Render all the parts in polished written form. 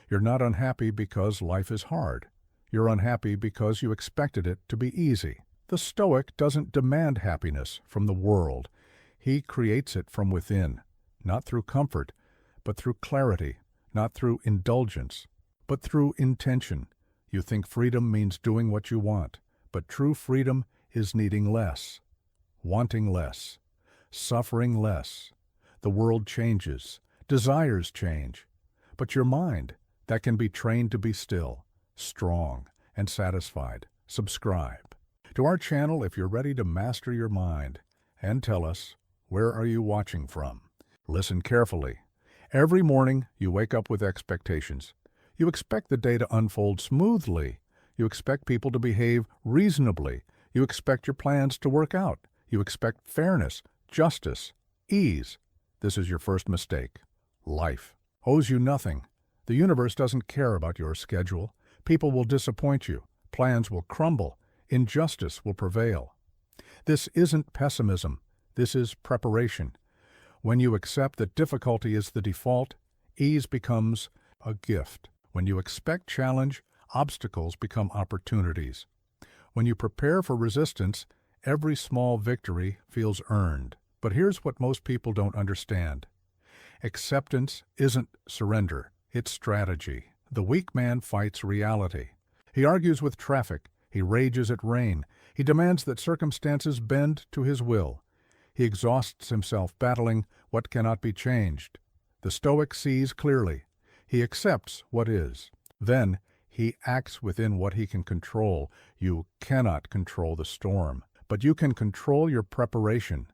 You're not unhappy because life is hard. You're unhappy because you expected it to be easy. The Stoic doesn't demand happiness from the world. He creates it from within, not through comfort, but through clarity, not through indulgence, but through intention. You think freedom means doing what you want, but true freedom is needing less, wanting less, suffering less. The world changes, desires change, but your mind, that can be trained to be still, strong, and satisfied. Subscribe to our channel if you're ready to master your mind, and tell us, where are you watching from? Listen carefully. Every morning, you wake up with expectations. You expect the day to unfold smoothly. You expect people to behave reasonably. You expect your plans to work out. You expect fairness, justice, ease. This is your first mistake. Life owes you nothing. The universe doesn't care about your schedule. People will disappoint you. Plans will crumble. Injustice will prevail. This isn't pessimism. This is preparation. When you accept that difficulty is the default, ease becomes a gift. When you expect challenge, obstacles become opportunities. When you prepare for resistance, every small victory feels earned. But here's what most people don't understand. Acceptance isn't surrender, it's strategy. The weak man fights reality. He argues with traffic. He rages at rain. He demands that circumstances bend to his will. He exhausts himself battling what cannot be changed. The Stoic sees clearly. He accepts what is. Then he acts within what he can control. You cannot control the storm, but you can control your preparation.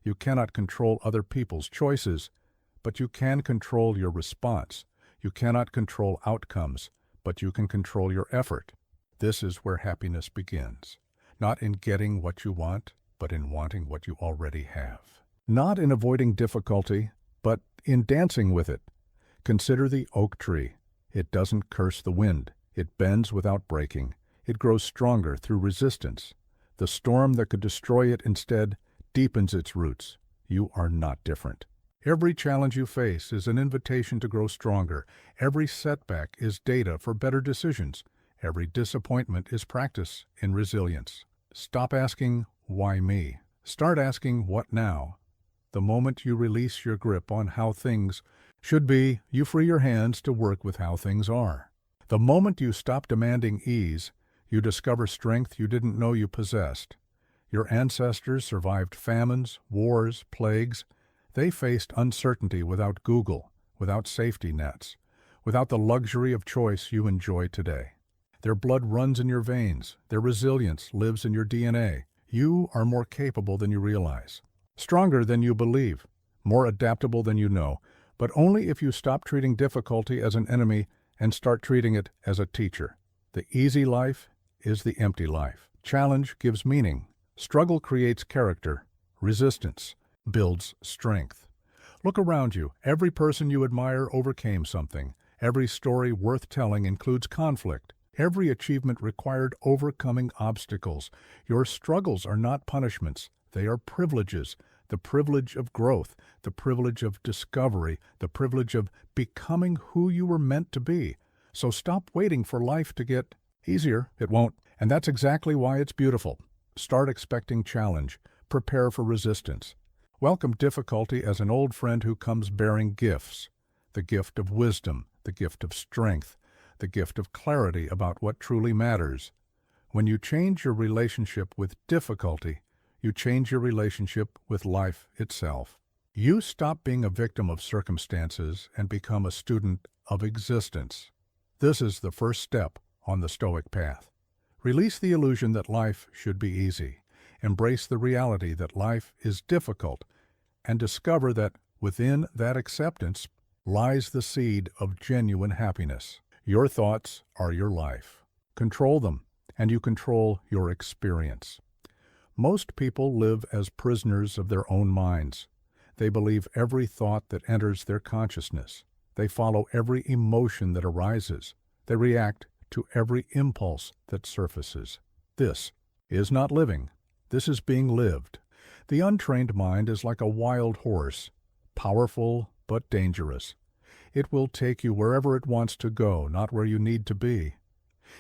You cannot control other people's choices, but you can control your response. You cannot control outcomes, but you can control your effort. This is where happiness begins. Not in getting what you want, but in wanting what you already have. Not in avoiding difficulty, but in dancing with it. Consider the oak tree. It doesn't curse the wind. It bends without breaking. It grows stronger through resistance. The storm that could destroy it instead deepens its roots. You are not different. Every challenge you face is an invitation to grow stronger. Every setback is data for better decisions. Every disappointment is practice in resilience. Stop asking, why me? Start asking, what now? The moment you release your grip on how things should be, you free your hands to work with how things are. The moment you stop demanding ease, you discover strength you didn't know you possessed. Your ancestors survived famines, wars, plagues. They faced uncertainty without Google, without safety nets, without the luxury of choice you enjoy today. Their blood runs in your veins. Their resilience lives in your DNA. You are more capable than you realize, stronger than you believe, more adaptable than you know, but only if you stop treating difficulty as an enemy and start treating it as a teacher. The easy life is the empty life. Challenge gives meaning. Struggle creates character. Resistance builds strength. Look around you. Every person you admire overcame something. Every story worth telling includes conflict. Every achievement required overcoming obstacles. Your struggles are not punishments. They are privileges. The privilege of growth, the privilege of discovery, the privilege of becoming who you were meant to be. So stop waiting for life to get easier. It won't. And that's exactly why it's beautiful. Start expecting challenge. Prepare for resistance. Welcome difficulty as an old friend who comes bearing gifts. The gift of wisdom, the gift of strength, the gift of clarity about what truly matters. When you change your relationship with difficulty, you change your relationship with life itself. You stop being a victim of circumstances and become a student of existence. This is the first step on the Stoic path. Release the illusion that life should be easy. Embrace the reality that life is difficult, and discover that within that acceptance lies the seed of genuine happiness. Your thoughts are your life. Control them, and you control your experience. Most people live as prisoners of their own minds. They believe every thought that enters their consciousness. They follow every emotion that arises. They react to every impulse that surfaces. This is not living. This is being lived. The untrained mind is like a wild horse, powerful but dangerous. It will take you wherever it wants to go, not where you need to be.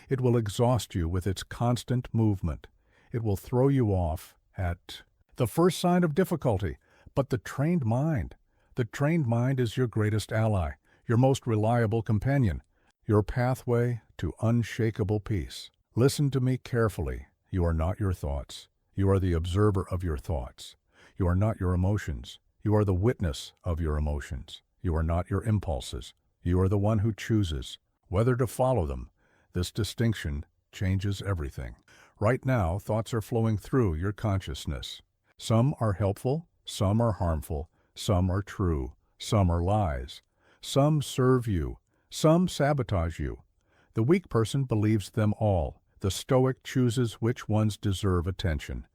It will exhaust you with its constant movement. It will throw you off at the first sign of difficulty. But the trained mind is your greatest ally, your most reliable companion, your pathway to unshakable peace. Listen to me carefully. You are not your thoughts. You are the observer of your thoughts. You are not your emotions. You are the witness of your emotions. You are not your impulses. You are the one who chooses whether to follow them. This distinction changes everything. Right now, thoughts are flowing through your consciousness. Some are helpful, some are harmful, some are true, some are lies. Some serve you, some sabotage you. The weak person believes them all. The Stoic chooses which ones deserve attention.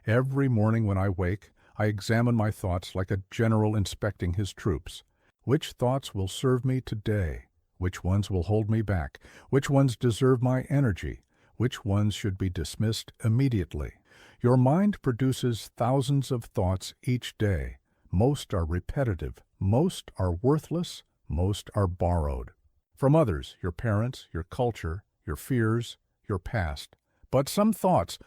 Every morning when I wake, I examine my thoughts like a general inspecting his troops. Which thoughts will serve me today? Which ones will hold me back? Which ones deserve my energy? Which ones should be dismissed immediately? Your mind produces thousands of thoughts each day. Most are repetitive, most are worthless, most are borrowed. From others, your parents, your culture, your fears, your past. But some thoughts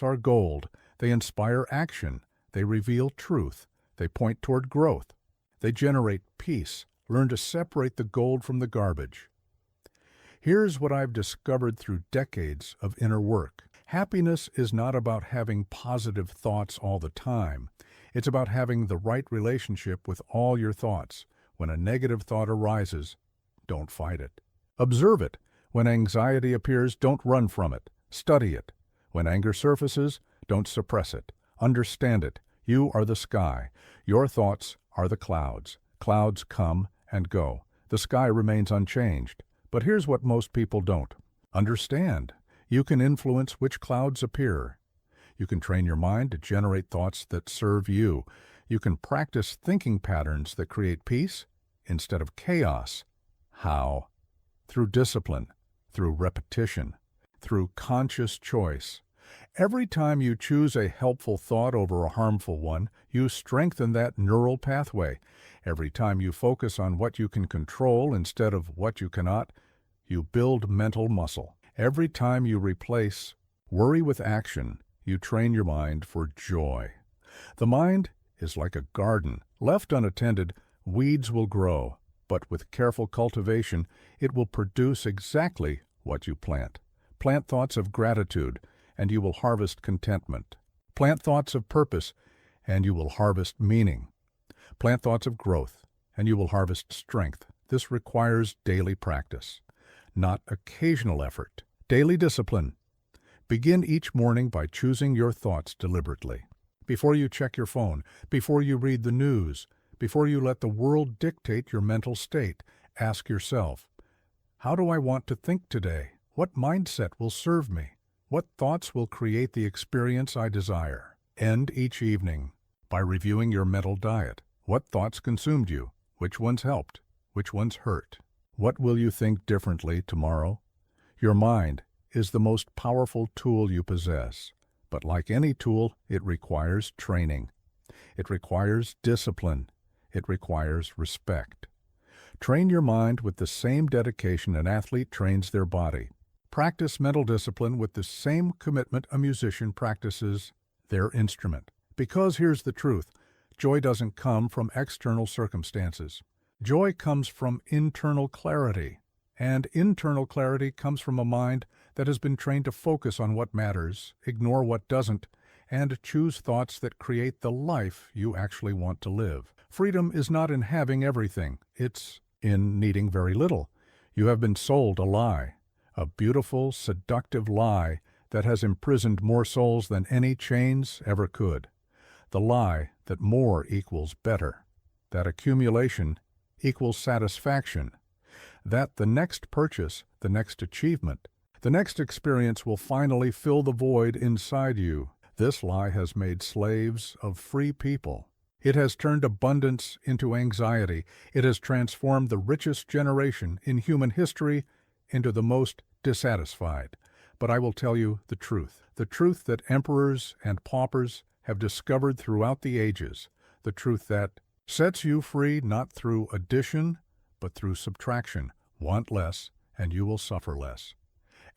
are gold. They inspire action. They reveal truth. They point toward growth. They generate peace. Learn to separate the gold from the garbage. Here's what I've discovered through decades of inner work. Happiness is not about having positive thoughts all the time. It's about having the right relationship with all your thoughts. When a negative thought arises, don't fight it. Observe it. When anxiety appears, don't run from it. Study it. When anger surfaces, don't suppress it. Understand it. You are the sky. Your thoughts are the clouds. Clouds come and go. The sky remains unchanged. But here's what most people don't understand. You can influence which clouds appear. You can train your mind to generate thoughts that serve you. You can practice thinking patterns that create peace instead of chaos. How? Through discipline, through repetition, through conscious choice. Every time you choose a helpful thought over a harmful one, you strengthen that neural pathway. Every time you focus on what you can control instead of what you cannot, you build mental muscle. Every time you replace worry with action, you train your mind for joy. The mind is like a garden. Left unattended, weeds will grow, but with careful cultivation, it will produce exactly what you plant. Plant thoughts of gratitude, and you will harvest contentment. Plant thoughts of purpose, and you will harvest meaning. Plant thoughts of growth, and you will harvest strength. This requires daily practice, not occasional effort. Daily discipline. Begin each morning by choosing your thoughts deliberately. Before you check your phone, before you read the news, before you let the world dictate your mental state, ask yourself, how do I want to think today? What mindset will serve me? What thoughts will create the experience I desire? End each evening by reviewing your mental diet. What thoughts consumed you? Which ones helped? Which ones hurt? What will you think differently tomorrow? Your mind is the most powerful tool you possess, but like any tool, it requires training. It requires discipline. It requires respect. Train your mind with the same dedication an athlete trains their body. Practice mental discipline with the same commitment a musician practices their instrument. Because here's the truth, joy doesn't come from external circumstances. Joy comes from internal clarity, and internal clarity comes from a mind that has been trained to focus on what matters, ignore what doesn't, and choose thoughts that create the life you actually want to live. Freedom is not in having everything, it's in needing very little. You have been sold a lie, a beautiful, seductive lie that has imprisoned more souls than any chains ever could. The lie that more equals better, that accumulation equals satisfaction, that the next purchase, the next achievement, the next experience will finally fill the void inside you. This lie has made slaves of free people. It has turned abundance into anxiety. It has transformed the richest generation in human history into the most dissatisfied. But I will tell you the truth that emperors and paupers have discovered throughout the ages, the truth that sets you free not through addition, but through subtraction. Want less, and you will suffer less.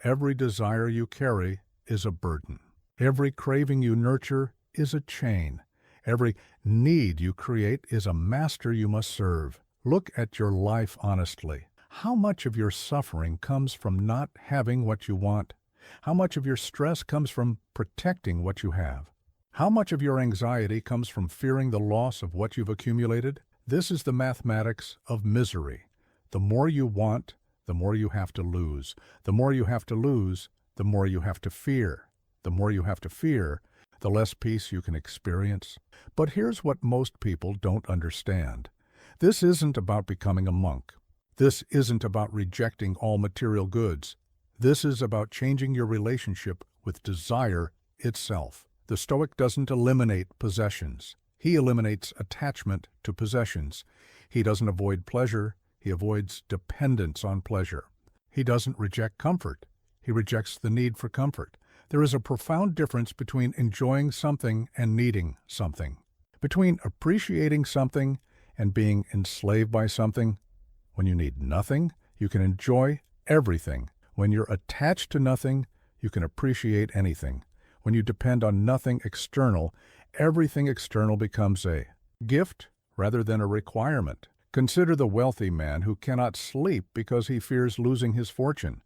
Every desire you carry is a burden. Every craving you nurture is a chain. Every need you create is a master you must serve. Look at your life honestly. How much of your suffering comes from not having what you want? How much of your stress comes from protecting what you have? How much of your anxiety comes from fearing the loss of what you've accumulated? This is the mathematics of misery. The more you want, the more you have to lose. The more you have to lose, the more you have to fear. The more you have to fear, the less peace you can experience. But here's what most people don't understand. This isn't about becoming a monk. This isn't about rejecting all material goods. This is about changing your relationship with desire itself. The Stoic doesn't eliminate possessions. He eliminates attachment to possessions. He doesn't avoid pleasure. He avoids dependence on pleasure. He doesn't reject comfort. He rejects the need for comfort. There is a profound difference between enjoying something and needing something. Between appreciating something and being enslaved by something. When you need nothing, you can enjoy everything. When you're attached to nothing, you can appreciate anything. When you depend on nothing external, everything external becomes a gift rather than a requirement. Consider the wealthy man who cannot sleep because he fears losing his fortune.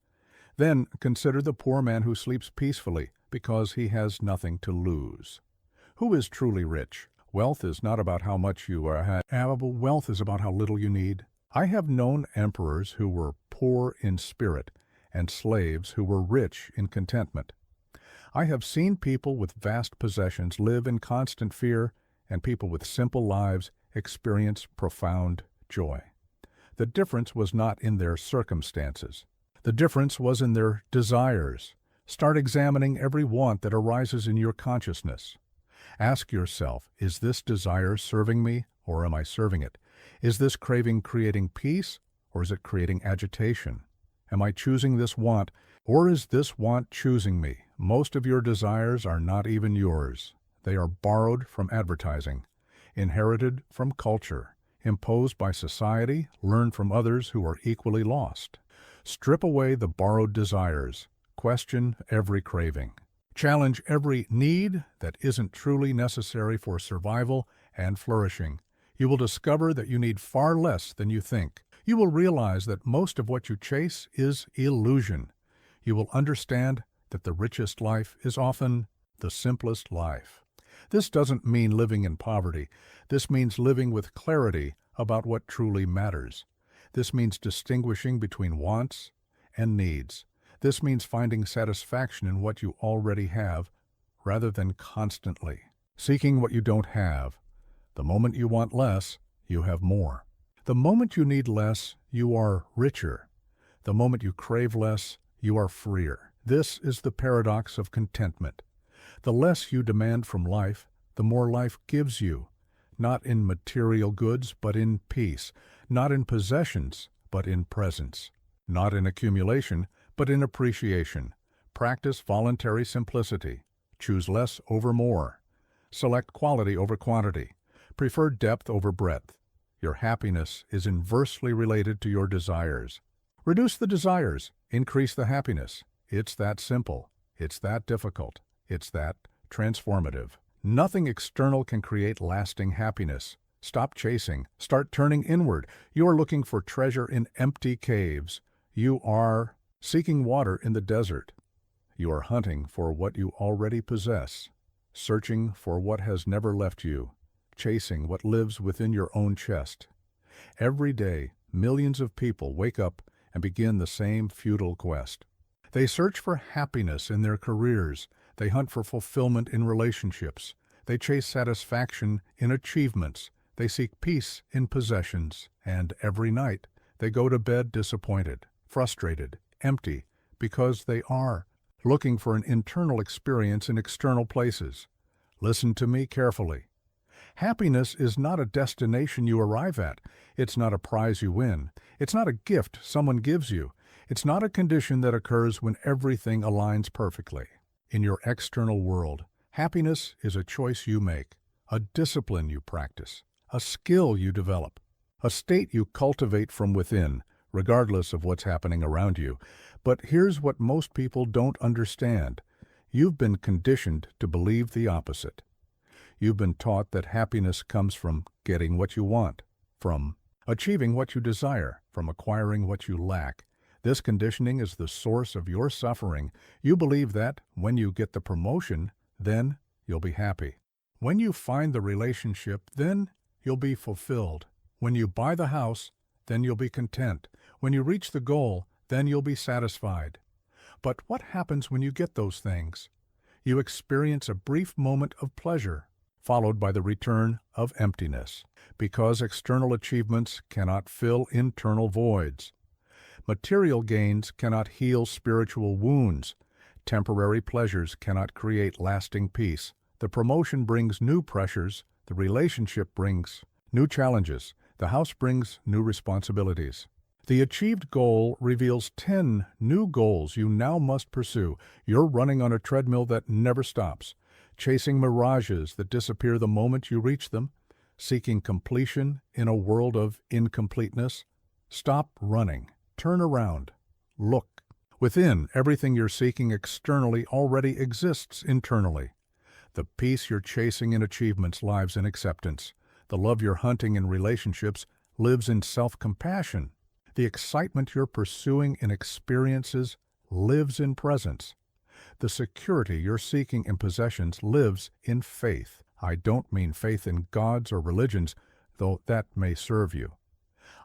Then consider the poor man who sleeps peacefully because he has nothing to lose. Who is truly rich? Wealth is not about how much you have. Wealth is about how little you need. I have known emperors who were poor in spirit and slaves who were rich in contentment. I have seen people with vast possessions live in constant fear, and people with simple lives experience profound joy. The difference was not in their circumstances. The difference was in their desires. Start examining every want that arises in your consciousness. Ask yourself, is this desire serving me, or am I serving it? Is this craving creating peace, or is it creating agitation? Am I choosing this want, or is this want choosing me? Most of your desires are not even yours. They are borrowed from advertising, inherited from culture, imposed by society, learned from others who are equally lost. Strip away the borrowed desires. Question every craving. Challenge every need that isn't truly necessary for survival and flourishing. You will discover that you need far less than you think. You will realize that most of what you chase is illusion. You will understand that the richest life is often the simplest life. This doesn't mean living in poverty. This means living with clarity about what truly matters. This means distinguishing between wants and needs. This means finding satisfaction in what you already have rather than constantly seeking what you don't have. The moment you want less, you have more. The moment you need less, you are richer. The moment you crave less, you are freer. This is the paradox of contentment. The less you demand from life, the more life gives you, not in material goods, but in peace, not in possessions, but in presence, not in accumulation, but in appreciation. Practice voluntary simplicity. Choose less over more. Select quality over quantity. Prefer depth over breadth. Your happiness is inversely related to your desires. Reduce the desires, increase the happiness. It's that simple. It's that difficult. It's that transformative. Nothing external can create lasting happiness. Stop chasing. Start turning inward. You are looking for treasure in empty caves. You are seeking water in the desert. You are hunting for what you already possess, searching for what has never left you, chasing what lives within your own chest. Every day, millions of people wake up and begin the same futile quest. They search for happiness in their careers. They hunt for fulfillment in relationships. They chase satisfaction in achievements. They seek peace in possessions. And every night, they go to bed disappointed, frustrated, empty, because they are looking for an internal experience in external places. Listen to me carefully. Happiness is not a destination you arrive at. It's not a prize you win. It's not a gift someone gives you. It's not a condition that occurs when everything aligns perfectly. In your external world, happiness is a choice you make, a discipline you practice, a skill you develop, a state you cultivate from within, regardless of what's happening around you. But here's what most people don't understand. You've been conditioned to believe the opposite. You've been taught that happiness comes from getting what you want, from achieving what you desire, from acquiring what you lack. This conditioning is the source of your suffering. You believe that when you get the promotion, then you'll be happy. When you find the relationship, then you'll be fulfilled. When you buy the house, then you'll be content. When you reach the goal, then you'll be satisfied. But what happens when you get those things? You experience a brief moment of pleasure, followed by the return of emptiness, because external achievements cannot fill internal voids. Material gains cannot heal spiritual wounds. Temporary pleasures cannot create lasting peace. The promotion brings new pressures. The relationship brings new challenges. The house brings new responsibilities. The achieved goal reveals 10 new goals you now must pursue. You're running on a treadmill that never stops, chasing mirages that disappear the moment you reach them, seeking completion in a world of incompleteness. Stop running. Turn around. Look. Within, everything you're seeking externally already exists internally. The peace you're chasing in achievements lives in acceptance. The love you're hunting in relationships lives in self-compassion. The excitement you're pursuing in experiences lives in presence. The security you're seeking in possessions lives in faith. I don't mean faith in gods or religions, though that may serve you.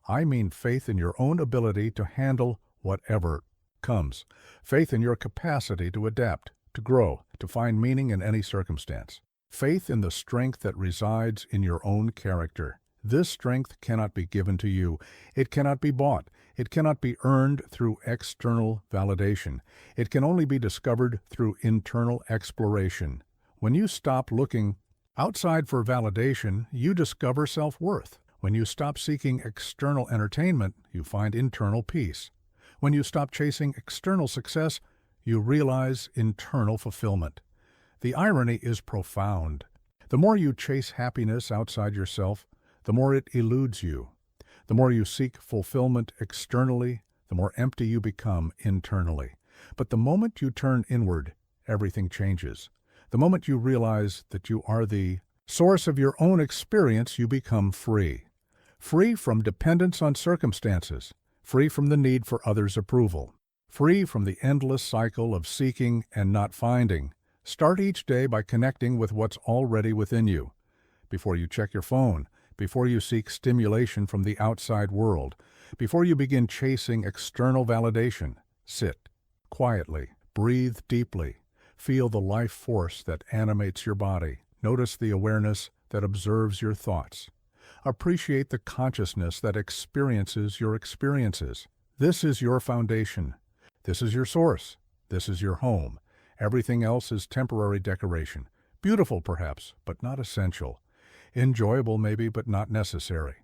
I mean faith in your own ability to handle whatever comes. Faith in your capacity to adapt, to grow, to find meaning in any circumstance. Faith in the strength that resides in your own character. This strength cannot be given to you. It cannot be bought. It cannot be earned through external validation. It can only be discovered through internal exploration. When you stop looking outside for validation, you discover self-worth. When you stop seeking external entertainment, you find internal peace. When you stop chasing external success, you realize internal fulfillment. The irony is profound. The more you chase happiness outside yourself, the more it eludes you. The more you seek fulfillment externally, the more empty you become internally. But the moment you turn inward, everything changes. The moment you realize that you are the source of your own experience, you become free. Free from dependence on circumstances. Free from the need for others' approval. Free from the endless cycle of seeking and not finding. Start each day by connecting with what's already within you. Before you check your phone, before you seek stimulation from the outside world, before you begin chasing external validation, sit quietly, breathe deeply, feel the life force that animates your body. Notice the awareness that observes your thoughts. Appreciate the consciousness that experiences your experiences. This is your foundation. This is your source. This is your home. Everything else is temporary decoration. Beautiful, perhaps, but not essential. Enjoyable, maybe, but not necessary.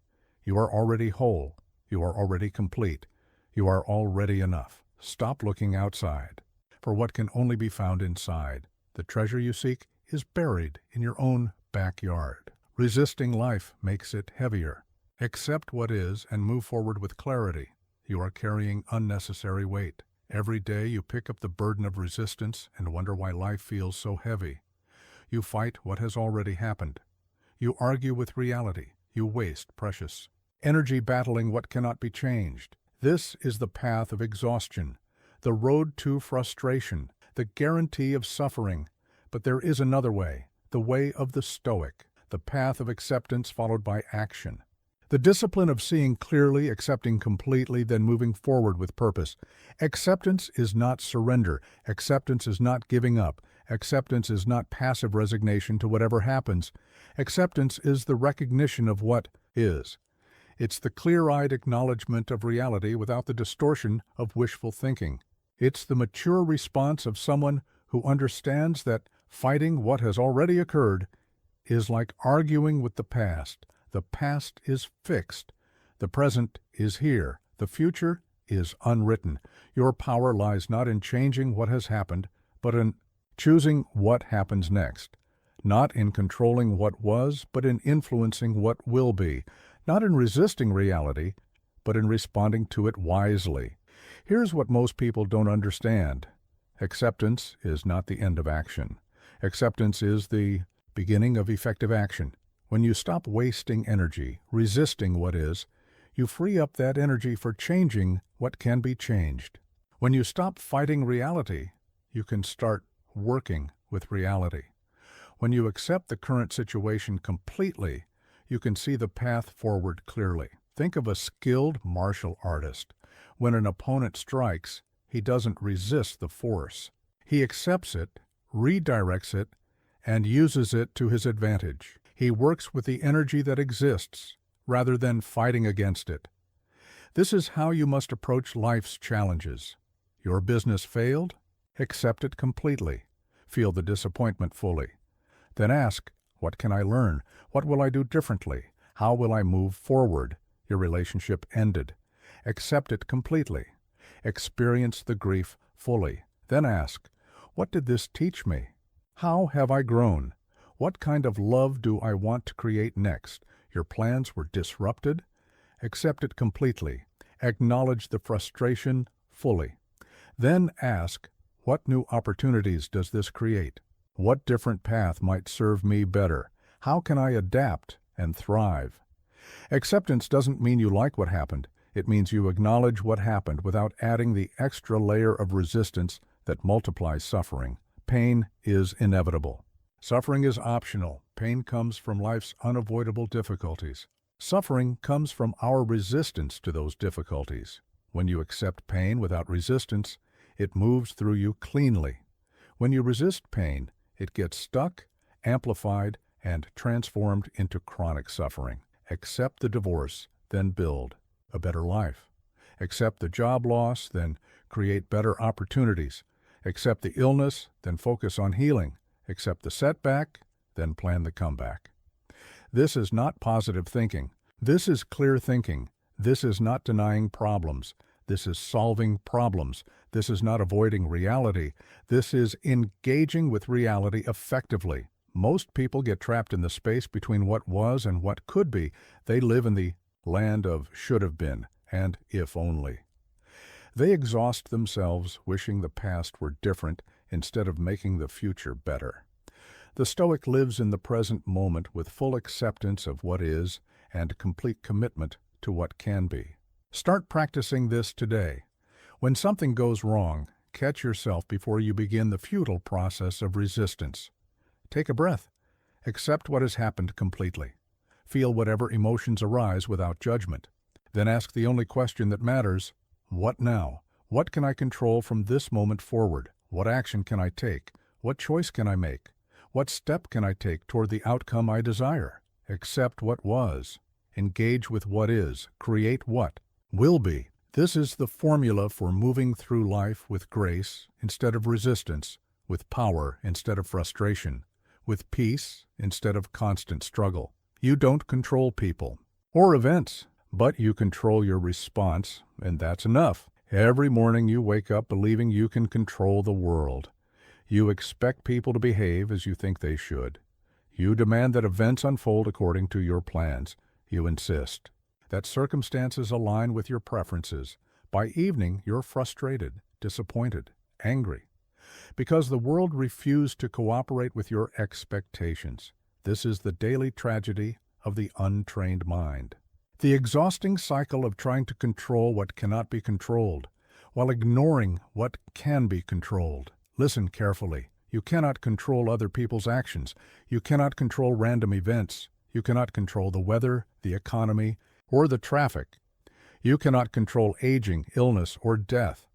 You are already whole. You are already complete. You are already enough. Stop looking outside for what can only be found inside. The treasure you seek is buried in your own backyard. Resisting life makes it heavier. Accept what is and move forward with clarity. You are carrying unnecessary weight. Every day you pick up the burden of resistance and wonder why life feels so heavy. You fight what has already happened. You argue with reality. You waste precious energy battling what cannot be changed. This is the path of exhaustion, the road to frustration, the guarantee of suffering. But there is another way, the way of the Stoic, the path of acceptance followed by action. The discipline of seeing clearly, accepting completely, then moving forward with purpose. Acceptance is not surrender. Acceptance is not giving up. Acceptance is not passive resignation to whatever happens. Acceptance is the recognition of what is. It's the clear-eyed acknowledgement of reality without the distortion of wishful thinking. It's the mature response of someone who understands that fighting what has already occurred is like arguing with the past. The past is fixed. The present is here. The future is unwritten. Your power lies not in changing what has happened, but in choosing what happens next. Not in controlling what was, but in influencing what will be. not in resisting reality, but in responding to it wisely. Here's what most people don't understand. Acceptance is not the end of action. Acceptance is the beginning of effective action. When you stop wasting energy, resisting what is, you free up that energy for changing what can be changed. When you stop fighting reality, you can start working with reality. When you accept the current situation completely, you can see the path forward clearly. Think of a skilled martial artist. When an opponent strikes, he doesn't resist the force. He accepts it, redirects it, and uses it to his advantage. He works with the energy that exists, rather than fighting against it. This is how you must approach life's challenges. Your business failed? Accept it completely. Feel the disappointment fully. Then ask, what can I learn? What will I do differently? How will I move forward? Your relationship ended. Accept it completely. Experience the grief fully. Then ask, what did this teach me? How have I grown? What kind of love do I want to create next? Your plans were disrupted? Accept it completely. Acknowledge the frustration fully. Then ask, what new opportunities does this create? What different path might serve me better? How can I adapt and thrive? Acceptance doesn't mean you like what happened. It means you acknowledge what happened without adding the extra layer of resistance that multiplies suffering. Pain is inevitable. Suffering is optional. Pain comes from life's unavoidable difficulties. Suffering comes from our resistance to those difficulties. When you accept pain without resistance, it moves through you cleanly. When you resist pain, it gets stuck, amplified, and transformed into chronic suffering. Accept the divorce, then build a better life. Accept the job loss, then create better opportunities. Accept the illness, then focus on healing. Accept the setback, then plan the comeback. This is not positive thinking. This is clear thinking. This is not denying problems. This is solving problems. This is not avoiding reality. This is engaging with reality effectively. Most people get trapped in the space between what was and what could be. They live in the land of should have been and if only. They exhaust themselves wishing the past were different instead of making the future better. The Stoic lives in the present moment with full acceptance of what is and complete commitment to what can be. Start practicing this today. When something goes wrong, catch yourself before you begin the futile process of resistance. Take a breath. Accept what has happened completely. Feel whatever emotions arise without judgment. Then ask the only question that matters, what now? What can I control from this moment forward? What action can I take? What choice can I make? What step can I take toward the outcome I desire? Accept what was. Engage with what is. Create what will be. This is the formula for moving through life with grace instead of resistance, with power instead of frustration, with peace instead of constant struggle. You don't control people or events, but you control your response, and that's enough. Every morning you wake up believing you can control the world. You expect people to behave as you think they should. You demand that events unfold according to your plans. You insist that circumstances align with your preferences. By evening, you're frustrated, disappointed, angry, because the world refused to cooperate with your expectations. This is the daily tragedy of the untrained mind. The exhausting cycle of trying to control what cannot be controlled, while ignoring what can be controlled. Listen carefully. You cannot control other people's actions. You cannot control random events. You cannot control the weather, the economy, or the traffic. You cannot control aging, illness, or death.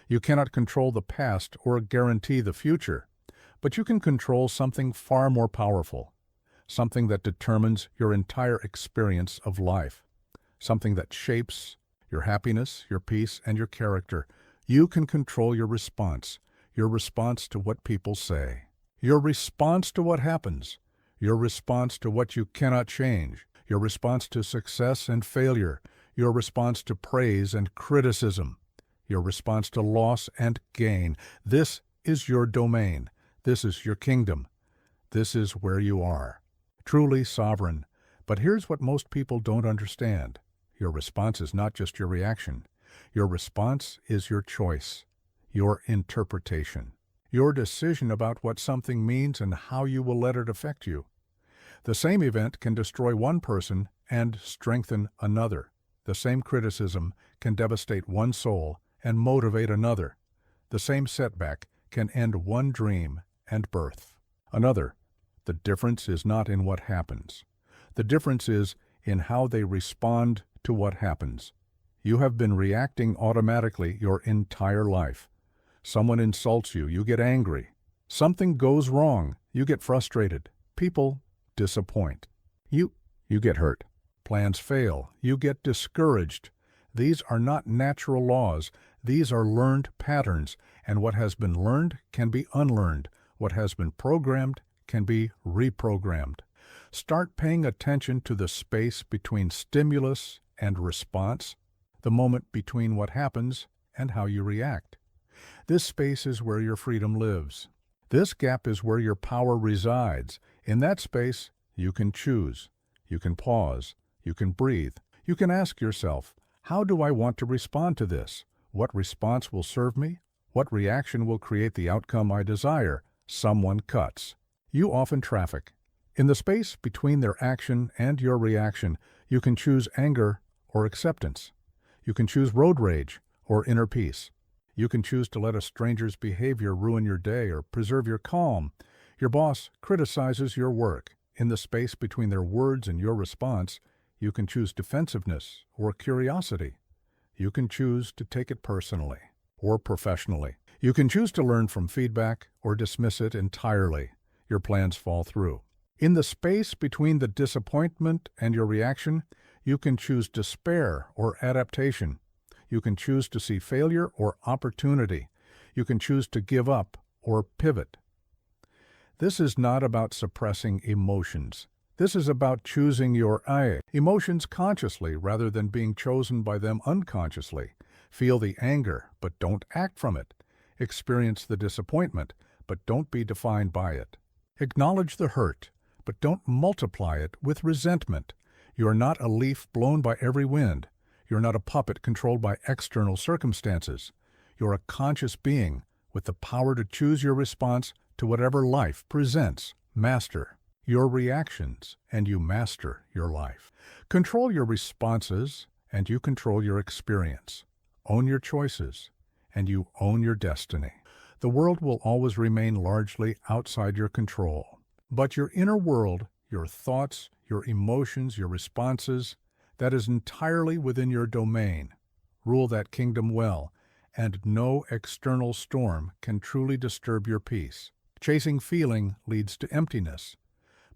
You cannot control the past or guarantee the future. But you can control something far more powerful, something that determines your entire experience of life, something that shapes your happiness, your peace, and your character. You can control your response to what people say, your response to what happens, your response to what you cannot change, your response to success and failure, your response to praise and criticism, your response to loss and gain. This is your domain. This is your kingdom. This is where you are. Truly sovereign, But here's what most people don't understand. Your response is not just your reaction. Your response is your choice, your interpretation, your decision about what something means and how you will let it affect you. The same event can destroy one person and strengthen another. The same criticism can devastate one soul and motivate another. The same setback can end one dream and birth another. The difference is not in what happens. The difference is in how they respond to what happens. You have been reacting automatically your entire life. Someone insults you, you get angry. Something goes wrong, you get frustrated. People disappoint. You get hurt. Plans fail, you get discouraged. These are not natural laws. These are learned patterns, and what has been learned can be unlearned. What has been programmed can be reprogrammed. Start paying attention to the space between stimulus and response, the moment between what happens and how you react. This space is where your freedom lives. This gap is where your power resides. In that space, you can choose. You can pause. You can breathe. You can ask yourself, how do I want to respond to this? What response will serve me? What reaction will create the outcome I desire? Someone cuts. You often traffic. In the space between their action and your reaction, you can choose anger or acceptance. You can choose road rage or inner peace. You can choose to let a stranger's behavior ruin your day or preserve your calm. Your boss criticizes your work. In the space between their words and your response, you can choose defensiveness or curiosity. You can choose to take it personally or professionally. You can choose to learn from feedback or dismiss it entirely. Your plans fall through. In the space between the disappointment and your reaction, you can choose despair or adaptation. You can choose to see failure or opportunity. You can choose to give up or pivot. This is not about suppressing emotions. This is about choosing your emotions consciously rather than being chosen by them unconsciously. Feel the anger, but don't act from it. Experience the disappointment, but don't be defined by it. Acknowledge the hurt, but don't multiply it with resentment. You are not a leaf blown by every wind. You're not a puppet controlled by external circumstances. You're a conscious being with the power to choose your response to whatever life presents. Master your reactions, and you master your life. Control your responses, and you control your experience. Own your choices, and you own your destiny. The world will always remain largely outside your control. But your inner world, your thoughts, your emotions, your responses, that is entirely within your domain. Rule that kingdom well, and no external storm can truly disturb your peace. Chasing feeling leads to emptiness,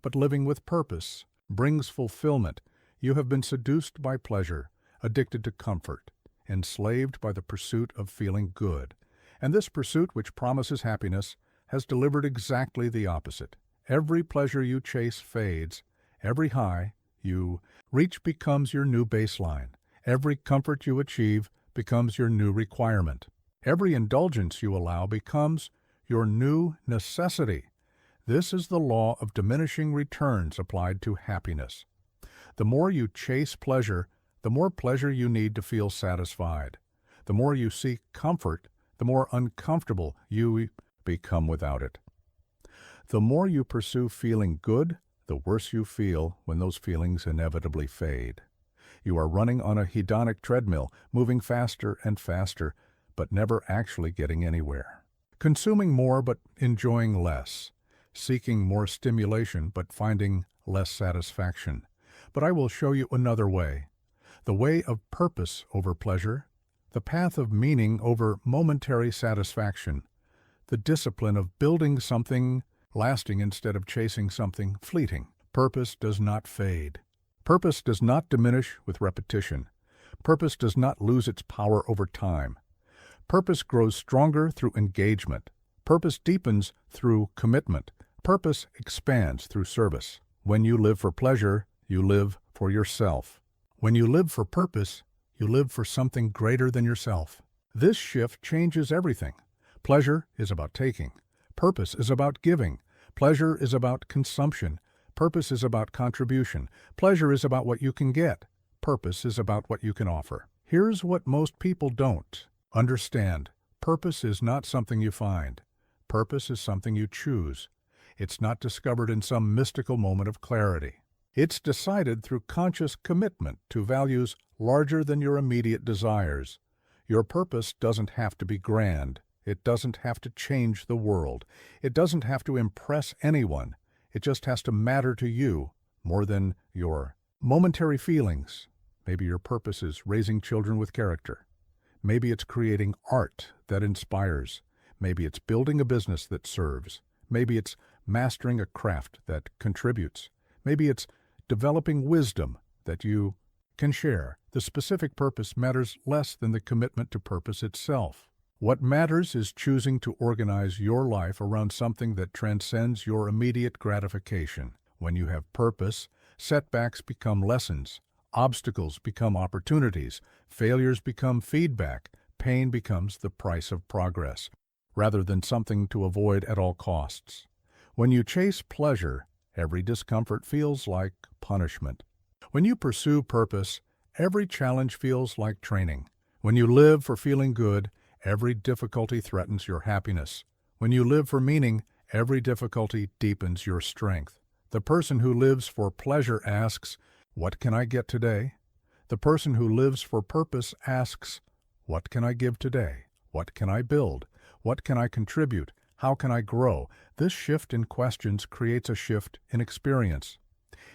but living with purpose brings fulfillment. You have been seduced by pleasure, addicted to comfort, enslaved by the pursuit of feeling good. And this pursuit, which promises happiness, has delivered exactly the opposite. Every pleasure you chase fades. Every high you reach becomes your new baseline. Every comfort you achieve becomes your new requirement. Every indulgence you allow becomes your new necessity. This is the law of diminishing returns applied to happiness. The more you chase pleasure, the more pleasure you need to feel satisfied. The more you seek comfort, the more uncomfortable you become without it. The more you pursue feeling good, the worse you feel when those feelings inevitably fade. You are running on a hedonic treadmill, moving faster and faster, but never actually getting anywhere. Consuming more but enjoying less. Seeking more stimulation but finding less satisfaction. But I will show you another way. The way of purpose over pleasure. The path of meaning over momentary satisfaction. The discipline of building something lasting instead of chasing something fleeting. Purpose does not fade. Purpose does not diminish with repetition. Purpose does not lose its power over time. Purpose grows stronger through engagement. Purpose deepens through commitment. Purpose expands through service. When you live for pleasure, you live for yourself. When you live for purpose, you live for something greater than yourself. This shift changes everything. Pleasure is about taking. Purpose is about giving. Pleasure is about consumption. Purpose is about contribution. Pleasure is about what you can get. Purpose is about what you can offer. Here's what most people don't understand. Purpose is not something you find. Purpose is something you choose. It's not discovered in some mystical moment of clarity. It's decided through conscious commitment to values larger than your immediate desires. Your purpose doesn't have to be grand. It doesn't have to change the world. It doesn't have to impress anyone. It just has to matter to you more than your momentary feelings. Maybe your purpose is raising children with character. Maybe it's creating art that inspires. Maybe it's building a business that serves. Maybe it's mastering a craft that contributes. Maybe it's developing wisdom that you can share. The specific purpose matters less than the commitment to purpose itself. What matters is choosing to organize your life around something that transcends your immediate gratification. When you have purpose, setbacks become lessons, obstacles become opportunities, failures become feedback, pain becomes the price of progress, rather than something to avoid at all costs. When you chase pleasure, every discomfort feels like punishment. When you pursue purpose, every challenge feels like training. When you live for feeling good, every difficulty threatens your happiness. When you live for meaning, every difficulty deepens your strength. The person who lives for pleasure asks, "What can I get today?" The person who lives for purpose asks, "What can I give today? What can I build? What can I contribute? How can I grow?" This shift in questions creates a shift in experience.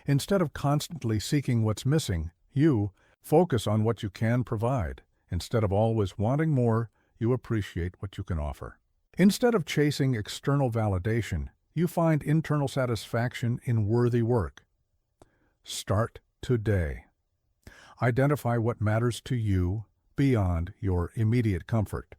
Instead of constantly seeking what's missing, you focus on what you can provide. Instead of always wanting more, you appreciate what you can offer. Instead of chasing external validation, you find internal satisfaction in worthy work. Start today. Identify what matters to you beyond your immediate comfort.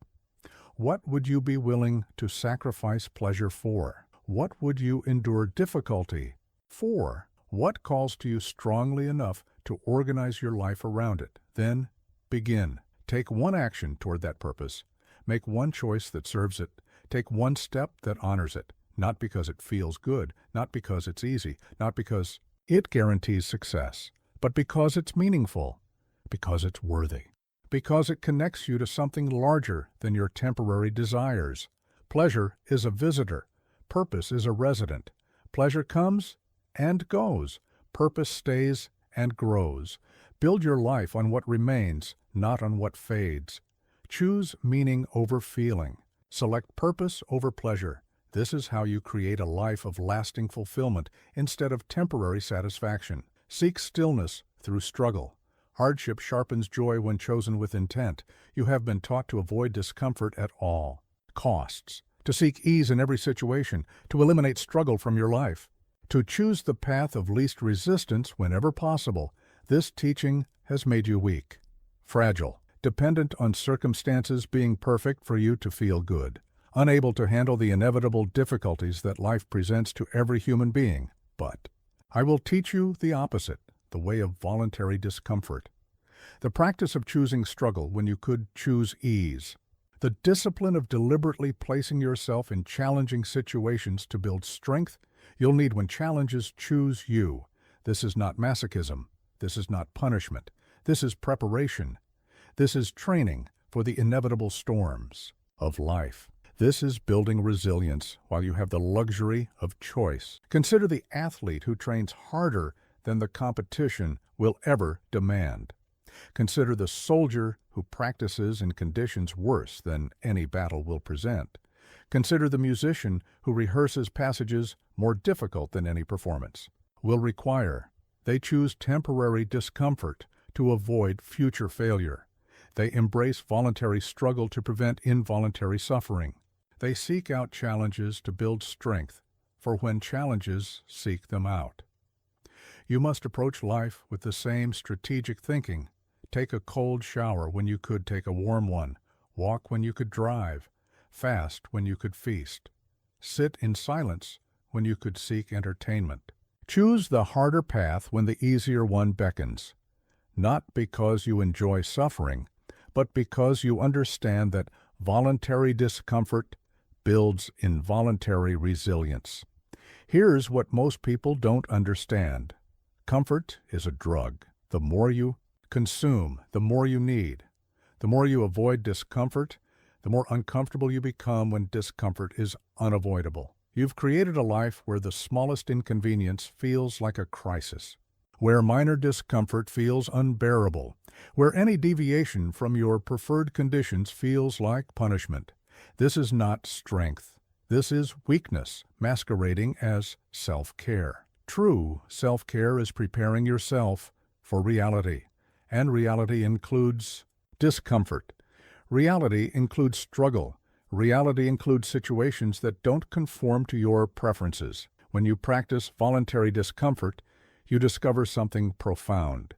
What would you be willing to sacrifice pleasure for? What would you endure difficulty for? What calls to you strongly enough to organize your life around it? Then begin. Take one action toward that purpose. Make one choice that serves it. Take one step that honors it. Not because it feels good, not because it's easy, not because it guarantees success, but because it's meaningful, because it's worthy, because it connects you to something larger than your temporary desires. Pleasure is a visitor. Purpose is a resident. Pleasure comes and goes. Purpose stays and grows. Build your life on what remains, not on what fades. Choose meaning over feeling. Select purpose over pleasure. This is how you create a life of lasting fulfillment instead of temporary satisfaction. Seek stillness through struggle. Hardship sharpens joy when chosen with intent. You have been taught to avoid discomfort at all costs, to seek ease in every situation, to eliminate struggle from your life, to choose the path of least resistance whenever possible. This teaching has made you weak, fragile, dependent on circumstances being perfect for you to feel good, unable to handle the inevitable difficulties that life presents to every human being. But I will teach you the opposite, the way of voluntary discomfort, the practice of choosing struggle when you could choose ease, the discipline of deliberately placing yourself in challenging situations to build strength you'll need when challenges choose you. This is not masochism. This is not punishment. This is preparation. This is training for the inevitable storms of life. This is building resilience while you have the luxury of choice. Consider the athlete who trains harder than the competition will ever demand. Consider the soldier who practices in conditions worse than any battle will present. Consider the musician who rehearses passages more difficult than any performance will require. They choose temporary discomfort to avoid future failure. They embrace voluntary struggle to prevent involuntary suffering. They seek out challenges to build strength for when challenges seek them out. You must approach life with the same strategic thinking. Take a cold shower when you could take a warm one. Walk when you could drive. Fast when you could feast. Sit in silence when you could seek entertainment. Choose the harder path when the easier one beckons, not because you enjoy suffering, but because you understand that voluntary discomfort builds involuntary resilience. Here's what most people don't understand. Comfort is a drug. The more you consume, the more you need. The more you avoid discomfort, the more uncomfortable you become when discomfort is unavoidable. You've created a life where the smallest inconvenience feels like a crisis, where minor discomfort feels unbearable, where any deviation from your preferred conditions feels like punishment. This is not strength. This is weakness masquerading as self-care. True self-care is preparing yourself for reality, and reality includes discomfort. Reality includes struggle. Reality includes situations that don't conform to your preferences. When you practice voluntary discomfort, you discover something profound.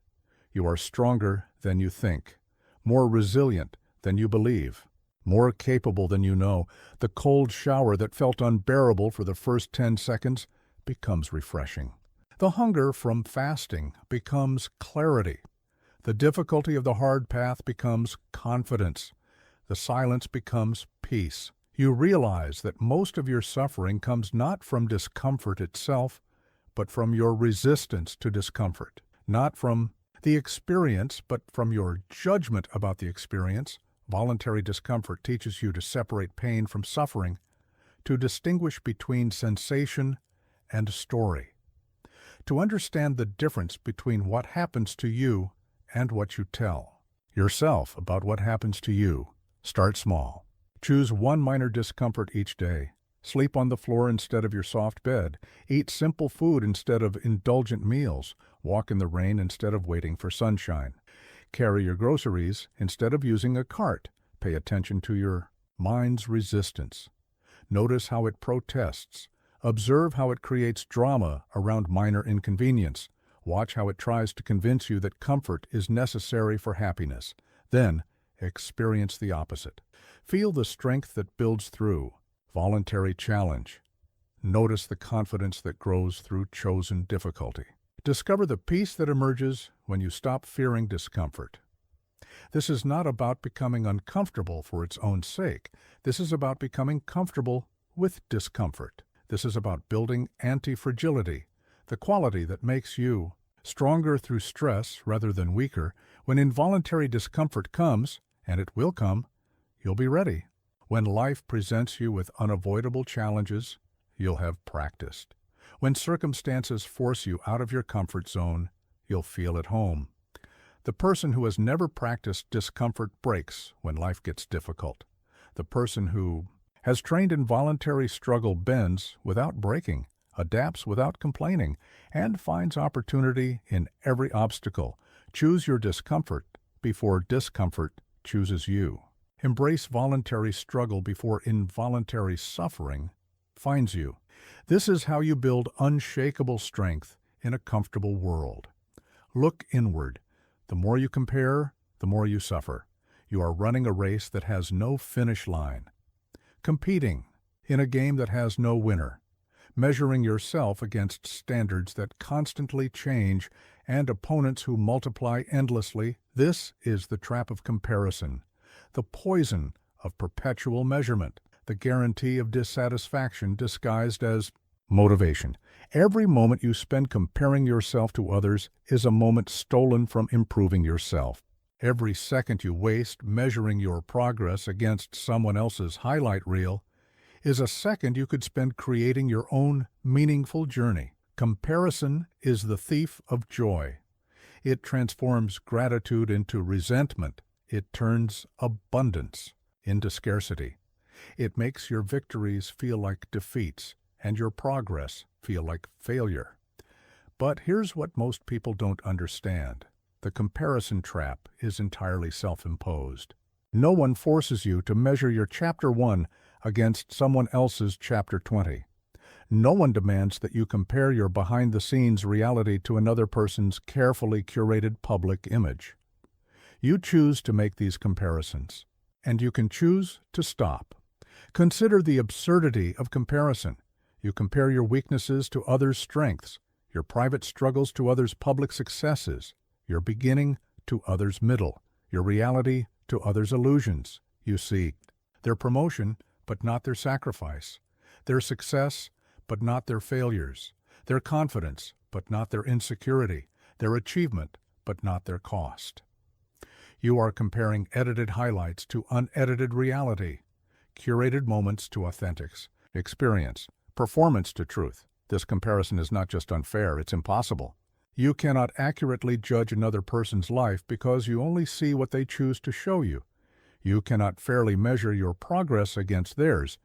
You are stronger than you think, more resilient than you believe, more capable than you know. The cold shower that felt unbearable for the first 10 seconds becomes refreshing. The hunger from fasting becomes clarity. The difficulty of the hard path becomes confidence. The silence becomes peace. You realize that most of your suffering comes not from discomfort itself, but from your resistance to discomfort. Not from the experience, but from your judgment about the experience. Voluntary discomfort teaches you to separate pain from suffering, to distinguish between sensation and story, to understand the difference between what happens to you and what you tell yourself about what happens to you. Start small. Choose one minor discomfort each day. Sleep on the floor instead of your soft bed. Eat simple food instead of indulgent meals. Walk in the rain instead of waiting for sunshine. Carry your groceries instead of using a cart. Pay attention to your mind's resistance. Notice how it protests. Observe how it creates drama around minor inconvenience. Watch how it tries to convince you that comfort is necessary for happiness. Then, experience the opposite. Feel the strength that builds through voluntary challenge. Notice the confidence that grows through chosen difficulty. Discover the peace that emerges when you stop fearing discomfort. This is not about becoming uncomfortable for its own sake. This is about becoming comfortable with discomfort. This is about building anti-fragility, the quality that makes you stronger through stress rather than weaker. When involuntary discomfort comes, and it will come, you'll be ready. When life presents you with unavoidable challenges, you'll have practiced. When circumstances force you out of your comfort zone, you'll feel at home. The person who has never practiced discomfort breaks when life gets difficult. The person who has trained in voluntary struggle bends without breaking, adapts without complaining, and finds opportunity in every obstacle. Choose your discomfort before discomfort chooses you. Embrace voluntary struggle before involuntary suffering finds you. This is how you build unshakable strength in a comfortable world. Look inward. The more you compare, the more you suffer. You are running a race that has no finish line. Competing in a game that has no winner. Measuring yourself against standards that constantly change and opponents who multiply endlessly. This is the trap of comparison, the poison of perpetual measurement, the guarantee of dissatisfaction disguised as motivation. Every moment you spend comparing yourself to others is a moment stolen from improving yourself. Every second you waste measuring your progress against someone else's highlight reel is a second you could spend creating your own meaningful journey. Comparison is the thief of joy. It transforms gratitude into resentment. It turns abundance into scarcity. It makes your victories feel like defeats and your progress feel like failure. But here's what most people don't understand. The comparison trap is entirely self-imposed. No one forces you to measure your Chapter 1 against someone else's Chapter 20. No one demands that you compare your behind-the-scenes reality to another person's carefully curated public image. You choose to make these comparisons, and you can choose to stop. Consider the absurdity of comparison. You compare your weaknesses to others' strengths, your private struggles to others' public successes, your beginning to others' middle, your reality to others' illusions. You see their promotion, but not their sacrifice, their success, but not their failures, their confidence, but not their insecurity, their achievement, but not their cost. You are comparing edited highlights to unedited reality, curated moments to authentic experience, performance to truth. This comparison is not just unfair, it's impossible. You cannot accurately judge another person's life because you only see what they choose to show you. You cannot fairly measure your progress against theirs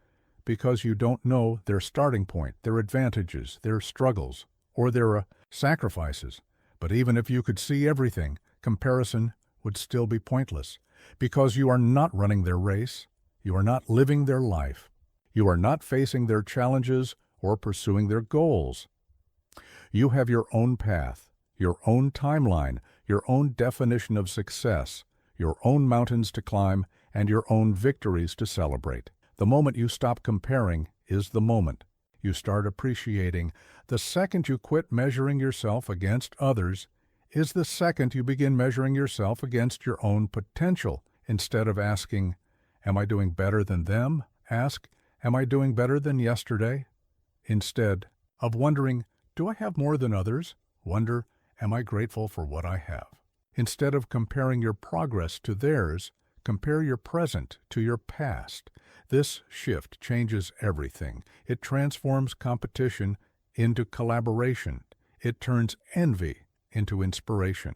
because you don't know their starting point, their advantages, their struggles, or their sacrifices. But even if you could see everything, comparison would still be pointless because you are not running their race, you are not living their life, you are not facing their challenges or pursuing their goals. You have your own path, your own timeline, your own definition of success, your own mountains to climb, and your own victories to celebrate. The moment you stop comparing is the moment you start appreciating. The second you quit measuring yourself against others is the second you begin measuring yourself against your own potential. Instead of asking, "Am I doing better than them?" ask, "Am I doing better than yesterday?" Instead of wondering, "Do I have more than others?" wonder, "Am I grateful for what I have?" Instead of comparing your progress to theirs, compare your present to your past. This shift changes everything. It transforms competition into collaboration. It turns envy into inspiration.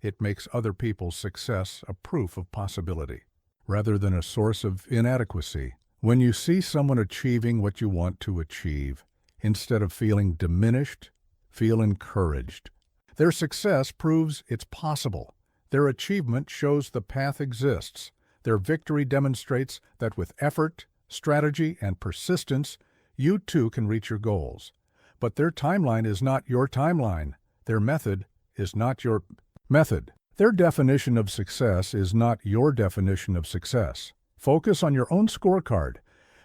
It makes other people's success a proof of possibility, rather than a source of inadequacy. When you see someone achieving what you want to achieve, instead of feeling diminished, feel encouraged. Their success proves it's possible. Their achievement shows the path exists. Their victory demonstrates that with effort, strategy, and persistence, you too can reach your goals. But their timeline is not your timeline. Their method is not your method. Their definition of success is not your definition of success. Focus on your own scorecard.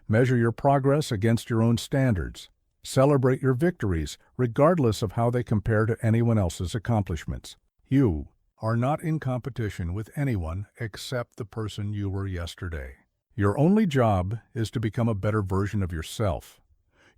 Measure your progress against your own standards. Celebrate your victories, regardless of how they compare to anyone else's accomplishments. You are not in competition with anyone except the person you were yesterday. Your only job is to become a better version of yourself.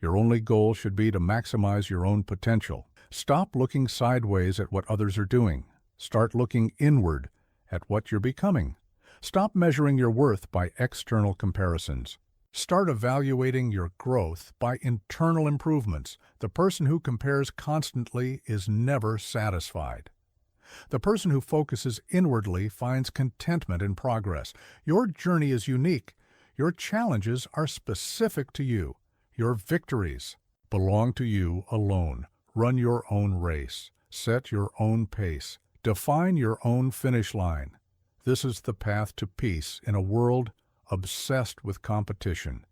Your only goal should be to maximize your own potential. Stop looking sideways at what others are doing. Start looking inward at what you're becoming. Stop measuring your worth by external comparisons. Start evaluating your growth by internal improvements. The person who compares constantly is never satisfied. The person who focuses inwardly finds contentment in progress. Your journey is unique. Your challenges are specific to you. Your victories belong to you alone. Run your own race. Set your own pace. Define your own finish line. This is the path to peace in a world obsessed with competition.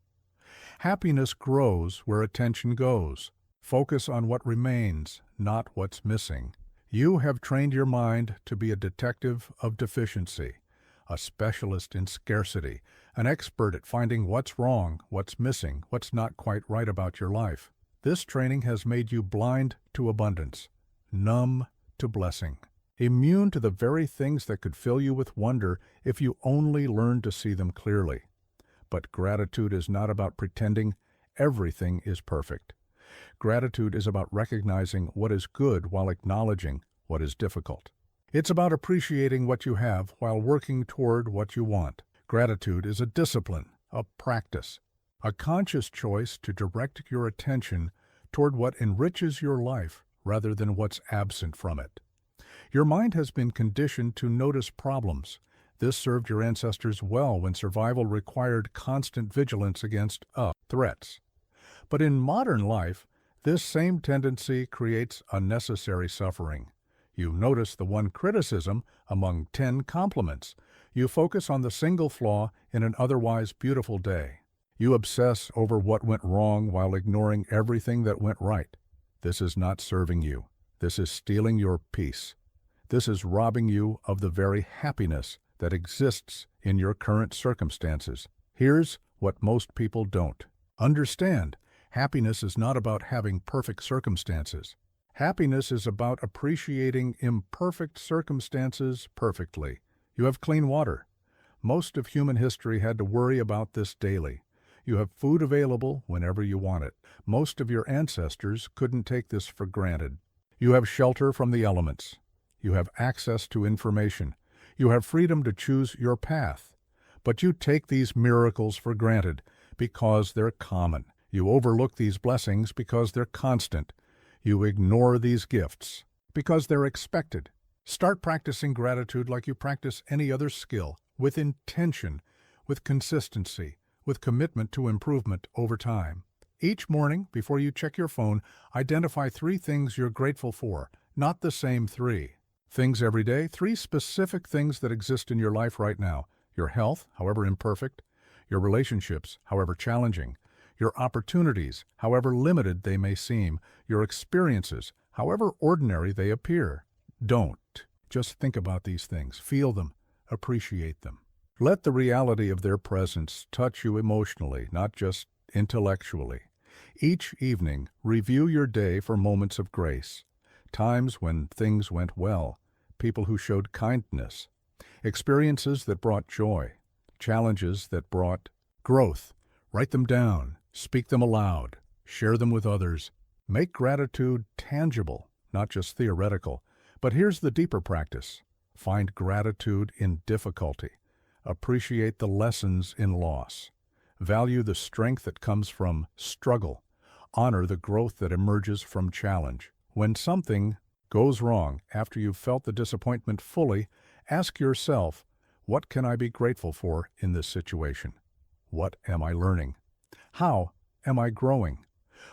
Happiness grows where attention goes. Focus on what remains, not what's missing. You have trained your mind to be a detective of deficiency, a specialist in scarcity, an expert at finding what's wrong, what's missing, what's not quite right about your life. This training has made you blind to abundance, numb to blessing, immune to the very things that could fill you with wonder if you only learned to see them clearly. But gratitude is not about pretending everything is perfect. Gratitude is about recognizing what is good while acknowledging what is difficult. It's about appreciating what you have while working toward what you want. Gratitude is a discipline, a practice, a conscious choice to direct your attention toward what enriches your life rather than what's absent from it. Your mind has been conditioned to notice problems. This served your ancestors well when survival required constant vigilance against threats. But in modern life, this same tendency creates unnecessary suffering. You notice the one criticism among 10 compliments. You focus on the single flaw in an otherwise beautiful day. You obsess over what went wrong while ignoring everything that went right. This is not serving you. This is stealing your peace. This is robbing you of the very happiness that exists in your current circumstances. Here's what most people don't understand. Happiness is not about having perfect circumstances. Happiness is about appreciating imperfect circumstances perfectly. You have clean water. Most of human history had to worry about this daily. You have food available whenever you want it. Most of your ancestors couldn't take this for granted. You have shelter from the elements. You have access to information. You have freedom to choose your path. But you take these miracles for granted because they're common. You overlook these blessings because they're constant. You ignore these gifts because they're expected. Start practicing gratitude like you practice any other skill, with intention, with consistency, with commitment to improvement over time. Each morning, before you check your phone, identify 3 things you're grateful for, not the same 3. Things every day, 3 specific things that exist in your life right now. Your health, however imperfect, your relationships, however challenging, your opportunities, however limited they may seem, your experiences, however ordinary they appear. Don't. Just think about these things, feel them, appreciate them. Let the reality of their presence touch you emotionally, not just intellectually. Each evening, review your day for moments of grace, times when things went well, people who showed kindness, experiences that brought joy, challenges that brought growth. Write them down, speak them aloud, share them with others. Make gratitude tangible, not just theoretical. But here's the deeper practice. Find gratitude in difficulty. Appreciate the lessons in loss. Value the strength that comes from struggle. Honor the growth that emerges from challenge. When something goes wrong after you've felt the disappointment fully, ask yourself, what can I be grateful for in this situation? What am I learning? How am I growing?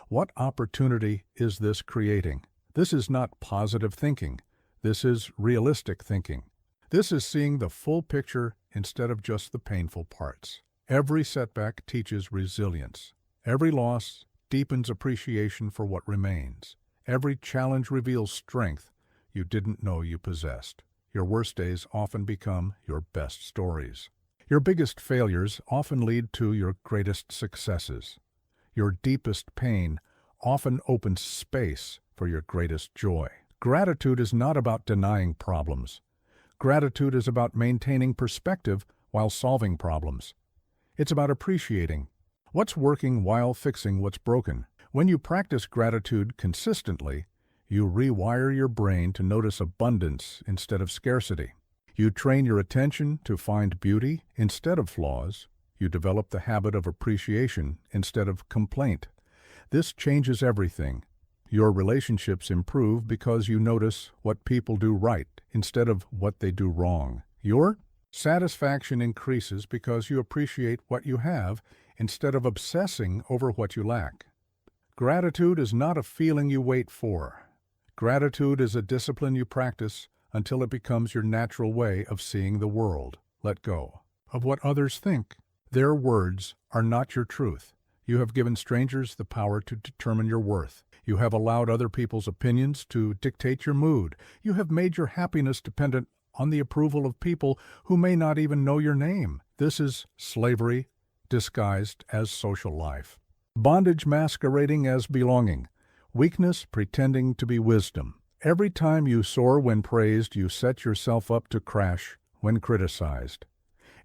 What opportunity is this creating? This is not positive thinking. This is realistic thinking. This is seeing the full picture instead of just the painful parts. Every setback teaches resilience. Every loss deepens appreciation for what remains. Every challenge reveals strength you didn't know you possessed. Your worst days often become your best stories. Your biggest failures often lead to your greatest successes. Your deepest pain often opens space for your greatest joy. Gratitude is not about denying problems. Gratitude is about maintaining perspective while solving problems. It's about appreciating what's working while fixing what's broken. When you practice gratitude consistently, you rewire your brain to notice abundance instead of scarcity. You train your attention to find beauty instead of flaws. You develop the habit of appreciation instead of complaint. This changes everything. Your relationships improve because you notice what people do right instead of what they do wrong. Your satisfaction increases because you appreciate what you have instead of obsessing over what you lack. Gratitude is not a feeling you wait for. Gratitude is a discipline you practice until it becomes your natural way of seeing the world. Let go of what others think. Their words are not your truth. You have given strangers the power to determine your worth. You have allowed other people's opinions to dictate your mood. You have made your happiness dependent on the approval of people who may not even know your name. This is slavery disguised as social life. Bondage masquerading as belonging. Weakness pretending to be wisdom. Every time you soar when praised, you set yourself up to crash when criticized.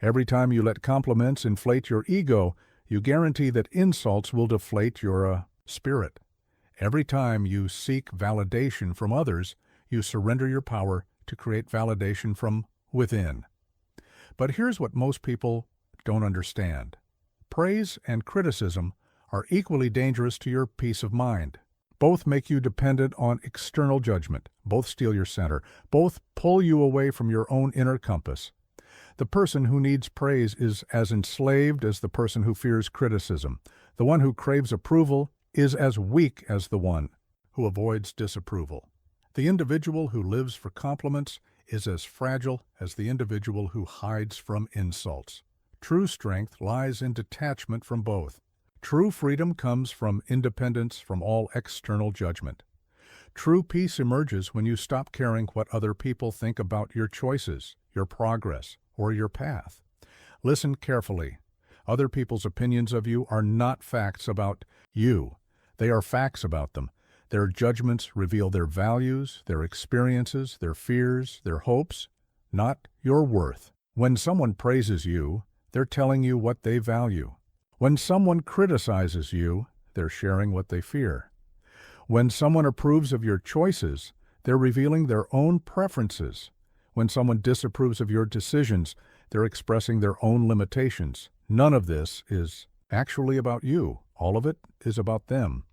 Every time you let compliments inflate your ego, you guarantee that insults will deflate your spirit. Every time you seek validation from others, you surrender your power to create validation from within. But here's what most people don't understand. Praise and criticism are equally dangerous to your peace of mind. Both make you dependent on external judgment. Both steal your center. Both pull you away from your own inner compass. The person who needs praise is as enslaved as the person who fears criticism. The one who craves approval is as weak as the one who avoids disapproval. The individual who lives for compliments is as fragile as the individual who hides from insults. True strength lies in detachment from both. True freedom comes from independence from all external judgment. True peace emerges when you stop caring what other people think about your choices, your progress, or your path. Listen carefully. Other people's opinions of you are not facts about you. They are facts about them. Their judgments reveal their values, their experiences, their fears, their hopes, not your worth. When someone praises you, they're telling you what they value. When someone criticizes you, they're sharing what they fear. When someone approves of your choices, they're revealing their own preferences. When someone disapproves of your decisions, they're expressing their own limitations. None of this is actually about you. All of it is about them.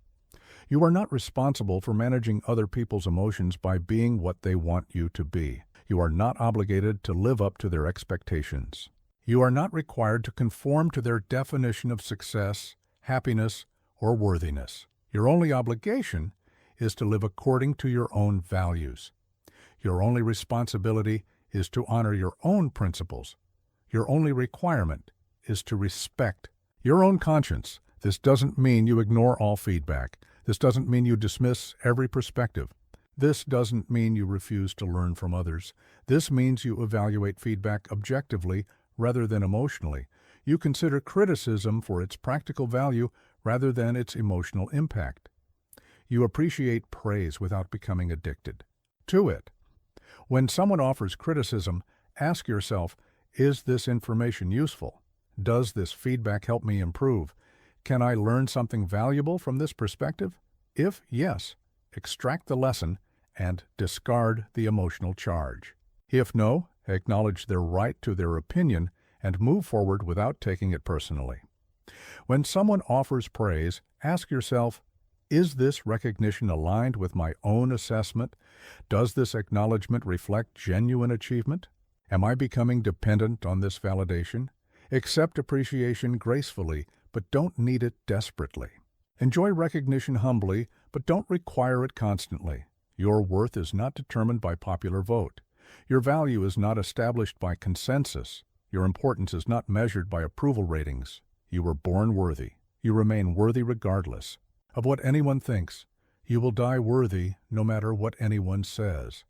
You are not responsible for managing other people's emotions by being what they want you to be. You are not obligated to live up to their expectations. You are not required to conform to their definition of success, happiness, or worthiness. Your only obligation is to live according to your own values. Your only responsibility is to honor your own principles. Your only requirement is to respect your own conscience. This doesn't mean you ignore all feedback. This doesn't mean you dismiss every perspective. This doesn't mean you refuse to learn from others. This means you evaluate feedback objectively rather than emotionally. You consider criticism for its practical value rather than its emotional impact. You appreciate praise without becoming addicted to it. When someone offers criticism, ask yourself, is this information useful? Does this feedback help me improve? Can I learn something valuable from this perspective? If yes, extract the lesson and discard the emotional charge. If no, acknowledge their right to their opinion and move forward without taking it personally. When someone offers praise, ask yourself, is this recognition aligned with my own assessment? Does this acknowledgement reflect genuine achievement? Am I becoming dependent on this validation? Accept appreciation gracefully, but don't need it desperately. Enjoy recognition humbly, but don't require it constantly. Your worth is not determined by popular vote. Your value is not established by consensus. Your importance is not measured by approval ratings. You were born worthy. You remain worthy regardless of what anyone thinks. You will die worthy no matter what anyone says.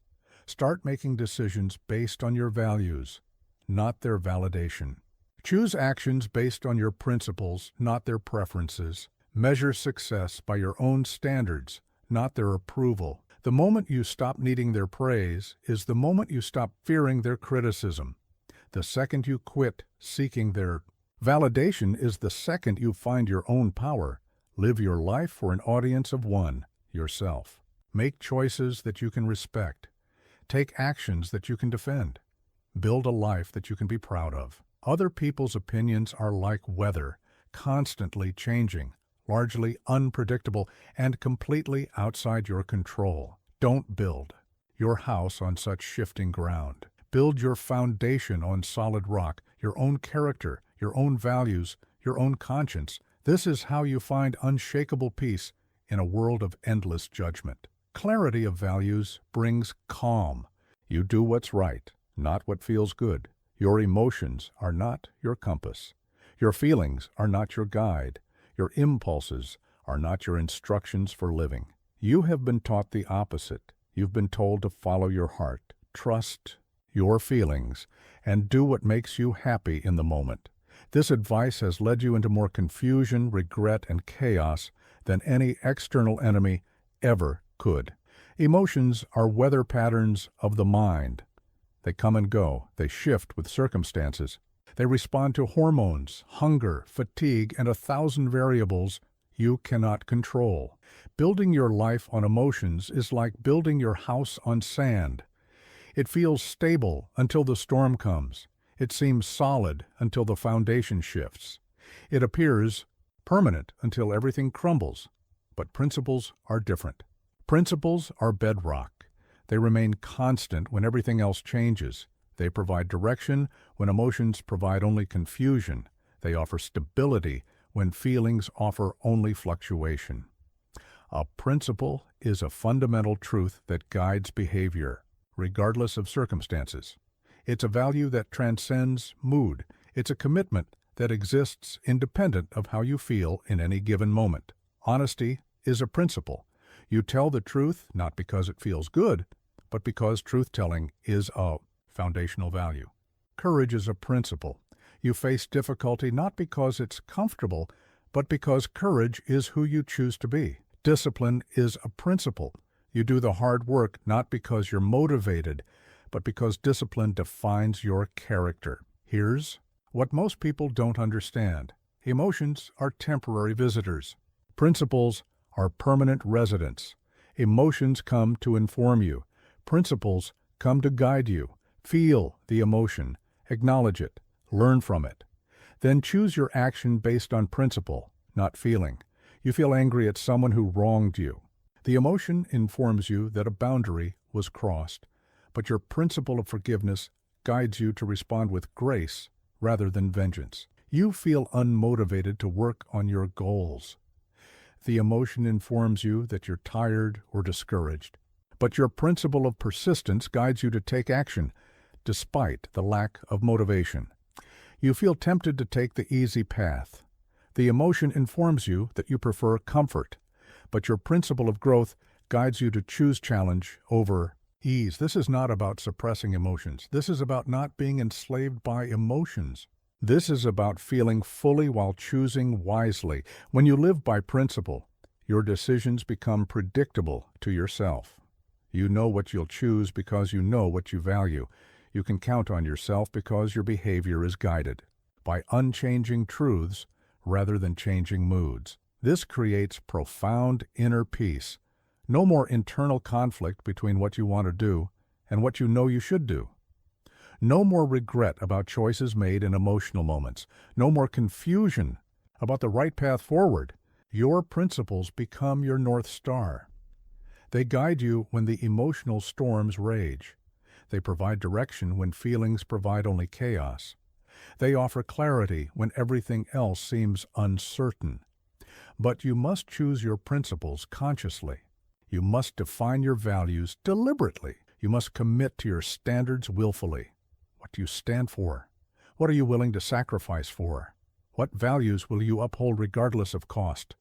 Start making decisions based on your values, not their validation. Choose actions based on your principles, not their preferences. Measure success by your own standards, not their approval. The moment you stop needing their praise is the moment you stop fearing their criticism. The second you quit seeking their validation is the second you find your own power. Live your life for an audience of one, yourself. Make choices that you can respect. Take actions that you can defend. Build a life that you can be proud of. Other people's opinions are like weather, constantly changing, largely unpredictable, and completely outside your control. Don't build your house on such shifting ground. Build your foundation on solid rock, your own character, your own values, your own conscience. This is how you find unshakable peace in a world of endless judgment. Clarity of values brings calm. You do what's right, not what feels good. Your emotions are not your compass. Your feelings are not your guide. Your impulses are not your instructions for living. You have been taught the opposite. You've been told to follow your heart, trust your feelings, and do what makes you happy in the moment. This advice has led you into more confusion, regret, and chaos than any external enemy ever could. Emotions are weather patterns of the mind. They come and go. They shift with circumstances. They respond to hormones, hunger, fatigue, and 1,000 variables you cannot control. Building your life on emotions is like building your house on sand. It feels stable until the storm comes. It seems solid until the foundation shifts. It appears permanent until everything crumbles. But principles are different. Principles are bedrock. They remain constant when everything else changes. They provide direction when emotions provide only confusion. They offer stability when feelings offer only fluctuation. A principle is a fundamental truth that guides behavior, regardless of circumstances. It's a value that transcends mood. It's a commitment that exists independent of how you feel in any given moment. Honesty is a principle. You tell the truth not because it feels good, but because truth-telling is a foundational value. Courage is a principle. You face difficulty not because it's comfortable, but because courage is who you choose to be. Discipline is a principle. You do the hard work not because you're motivated, but because discipline defines your character. Here's what most people don't understand. Emotions are temporary visitors. Principles are permanent residents. Emotions come to inform you. Principles come to guide you. Feel the emotion, acknowledge it, learn from it. Then choose your action based on principle, not feeling. You feel angry at someone who wronged you. The emotion informs you that a boundary was crossed, but your principle of forgiveness guides you to respond with grace rather than vengeance. You feel unmotivated to work on your goals. The emotion informs you that you're tired or discouraged, but your principle of persistence guides you to take action despite the lack of motivation. You feel tempted to take the easy path. The emotion informs you that you prefer comfort, but your principle of growth guides you to choose challenge over ease. This is not about suppressing emotions. This is about not being enslaved by emotions. This is about feeling fully while choosing wisely. When you live by principle, your decisions become predictable to yourself. You know what you'll choose because you know what you value. You can count on yourself because your behavior is guided by unchanging truths rather than changing moods. This creates profound inner peace. No more internal conflict between what you want to do and what you know you should do. No more regret about choices made in emotional moments. No more confusion about the right path forward. Your principles become your North Star. They guide you when the emotional storms rage. They provide direction when feelings provide only chaos. They offer clarity when everything else seems uncertain. But you must choose your principles consciously. You must define your values deliberately. You must commit to your standards willfully. What do you stand for? What are you willing to sacrifice for? What values will you uphold regardless of cost?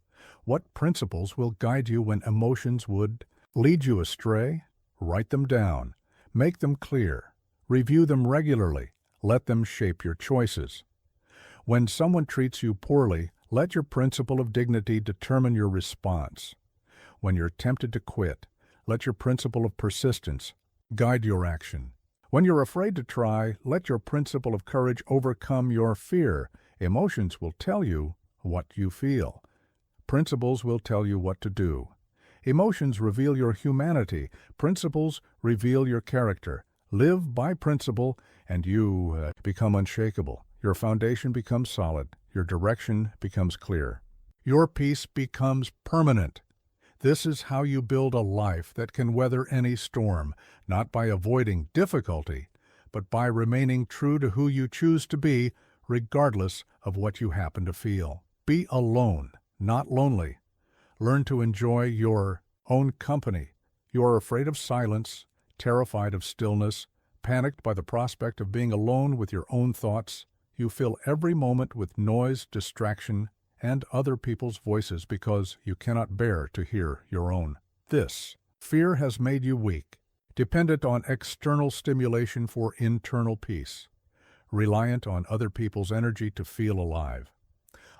What principles will guide you when emotions would lead you astray? Write them down. Make them clear. Review them regularly. Let them shape your choices. When someone treats you poorly, let your principle of dignity determine your response. When you're tempted to quit, let your principle of persistence guide your action. When you're afraid to try, let your principle of courage overcome your fear. Emotions will tell you what you feel. Principles will tell you what to do. Emotions reveal your humanity. Principles reveal your character. Live by principle, and you become unshakable. Your foundation becomes solid. Your direction becomes clear. Your peace becomes permanent. This is how you build a life that can weather any storm, not by avoiding difficulty, but by remaining true to who you choose to be, regardless of what you happen to feel. Be alone, not lonely. Learn to enjoy your own company. You are afraid of silence, terrified of stillness, panicked by the prospect of being alone with your own thoughts. You fill every moment with noise, distraction, and other people's voices because you cannot bear to hear your own. This fear has made you weak, dependent on external stimulation for internal peace, reliant on other people's energy to feel alive,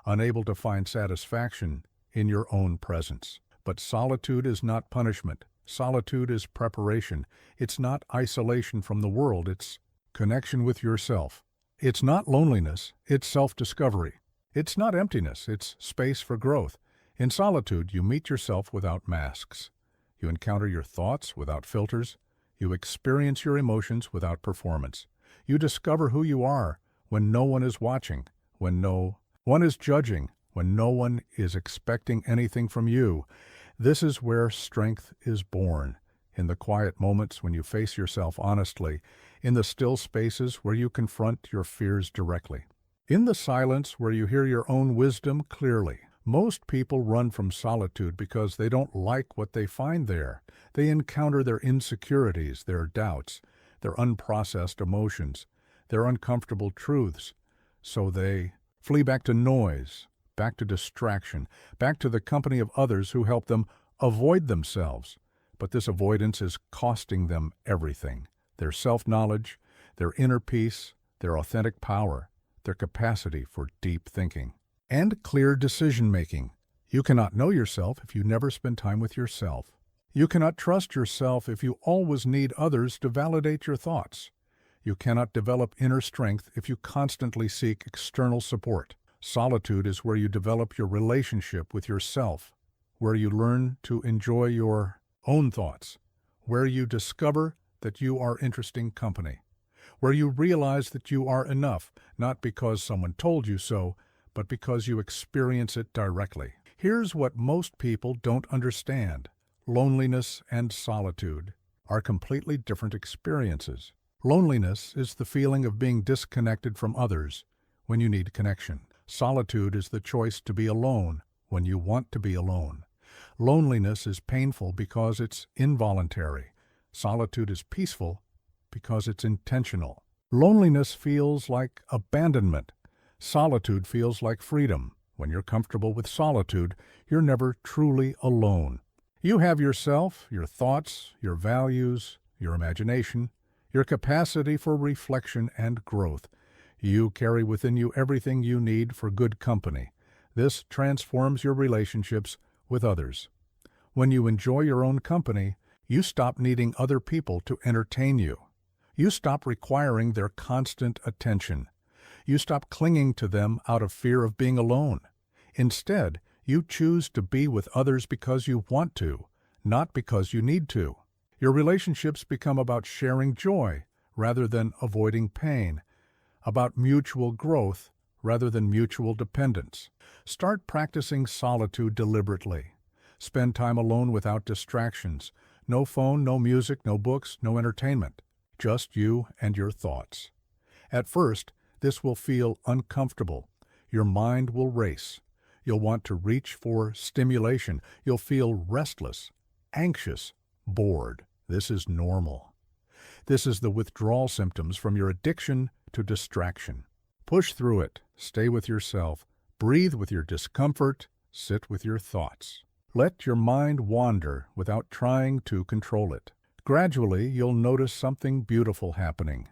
unable to find satisfaction in your own presence. But solitude is not punishment. Solitude is preparation. It's not isolation from the world. It's connection with yourself. It's not loneliness. It's self-discovery. It's not emptiness. It's space for growth. In solitude, you meet yourself without masks. You encounter your thoughts without filters. You experience your emotions without performance. You discover who you are when no one is watching, when no one is judging, when no one is expecting anything from you. This is where strength is born, in the quiet moments when you face yourself honestly, in the still spaces where you confront your fears directly, in the silence where you hear your own wisdom clearly. Most people run from solitude because they don't like what they find there. They encounter their insecurities, their doubts, their unprocessed emotions, their uncomfortable truths. So they flee back to noise, back to distraction, back to the company of others who help them avoid themselves. But this avoidance is costing them everything: their self-knowledge, their inner peace, their authentic power, their capacity for deep thinking, and clear decision-making. You cannot know yourself if you never spend time with yourself. You cannot trust yourself if you always need others to validate your thoughts. You cannot develop inner strength if you constantly seek external support. Solitude is where you develop your relationship with yourself, where you learn to enjoy your own thoughts, where you discover that you are interesting company, where you realize that you are enough, not because someone told you so, but because you experience it directly. Here's what most people don't understand. Loneliness and solitude are completely different experiences. Loneliness is the feeling of being disconnected from others when you need connection. Solitude is the choice to be alone when you want to be alone. Loneliness is painful because it's involuntary. Solitude is peaceful because it's intentional. Loneliness feels like abandonment. Solitude feels like freedom. When you're comfortable with solitude, you're never truly alone. You have yourself, your thoughts, your values, your imagination, your capacity for reflection and growth. You carry within you everything you need for good company. This transforms your relationships with others. When you enjoy your own company, you stop needing other people to entertain you. You stop requiring their constant attention. You stop clinging to them out of fear of being alone. Instead, you choose to be with others because you want to, not because you need to. Your relationships become about sharing joy rather than avoiding pain, about mutual growth rather than mutual dependence. Start practicing solitude deliberately. Spend time alone without distractions. No phone, no music, no books, no entertainment. Just you and your thoughts. At first, this will feel uncomfortable. Your mind will race. You'll want to reach for stimulation. You'll feel restless, anxious, bored. This is normal. This is the withdrawal symptoms from your addiction to distraction. Push through it. Stay with yourself. Breathe with your discomfort. Sit with your thoughts. Let your mind wander without trying to control it. Gradually, you'll notice something beautiful happening.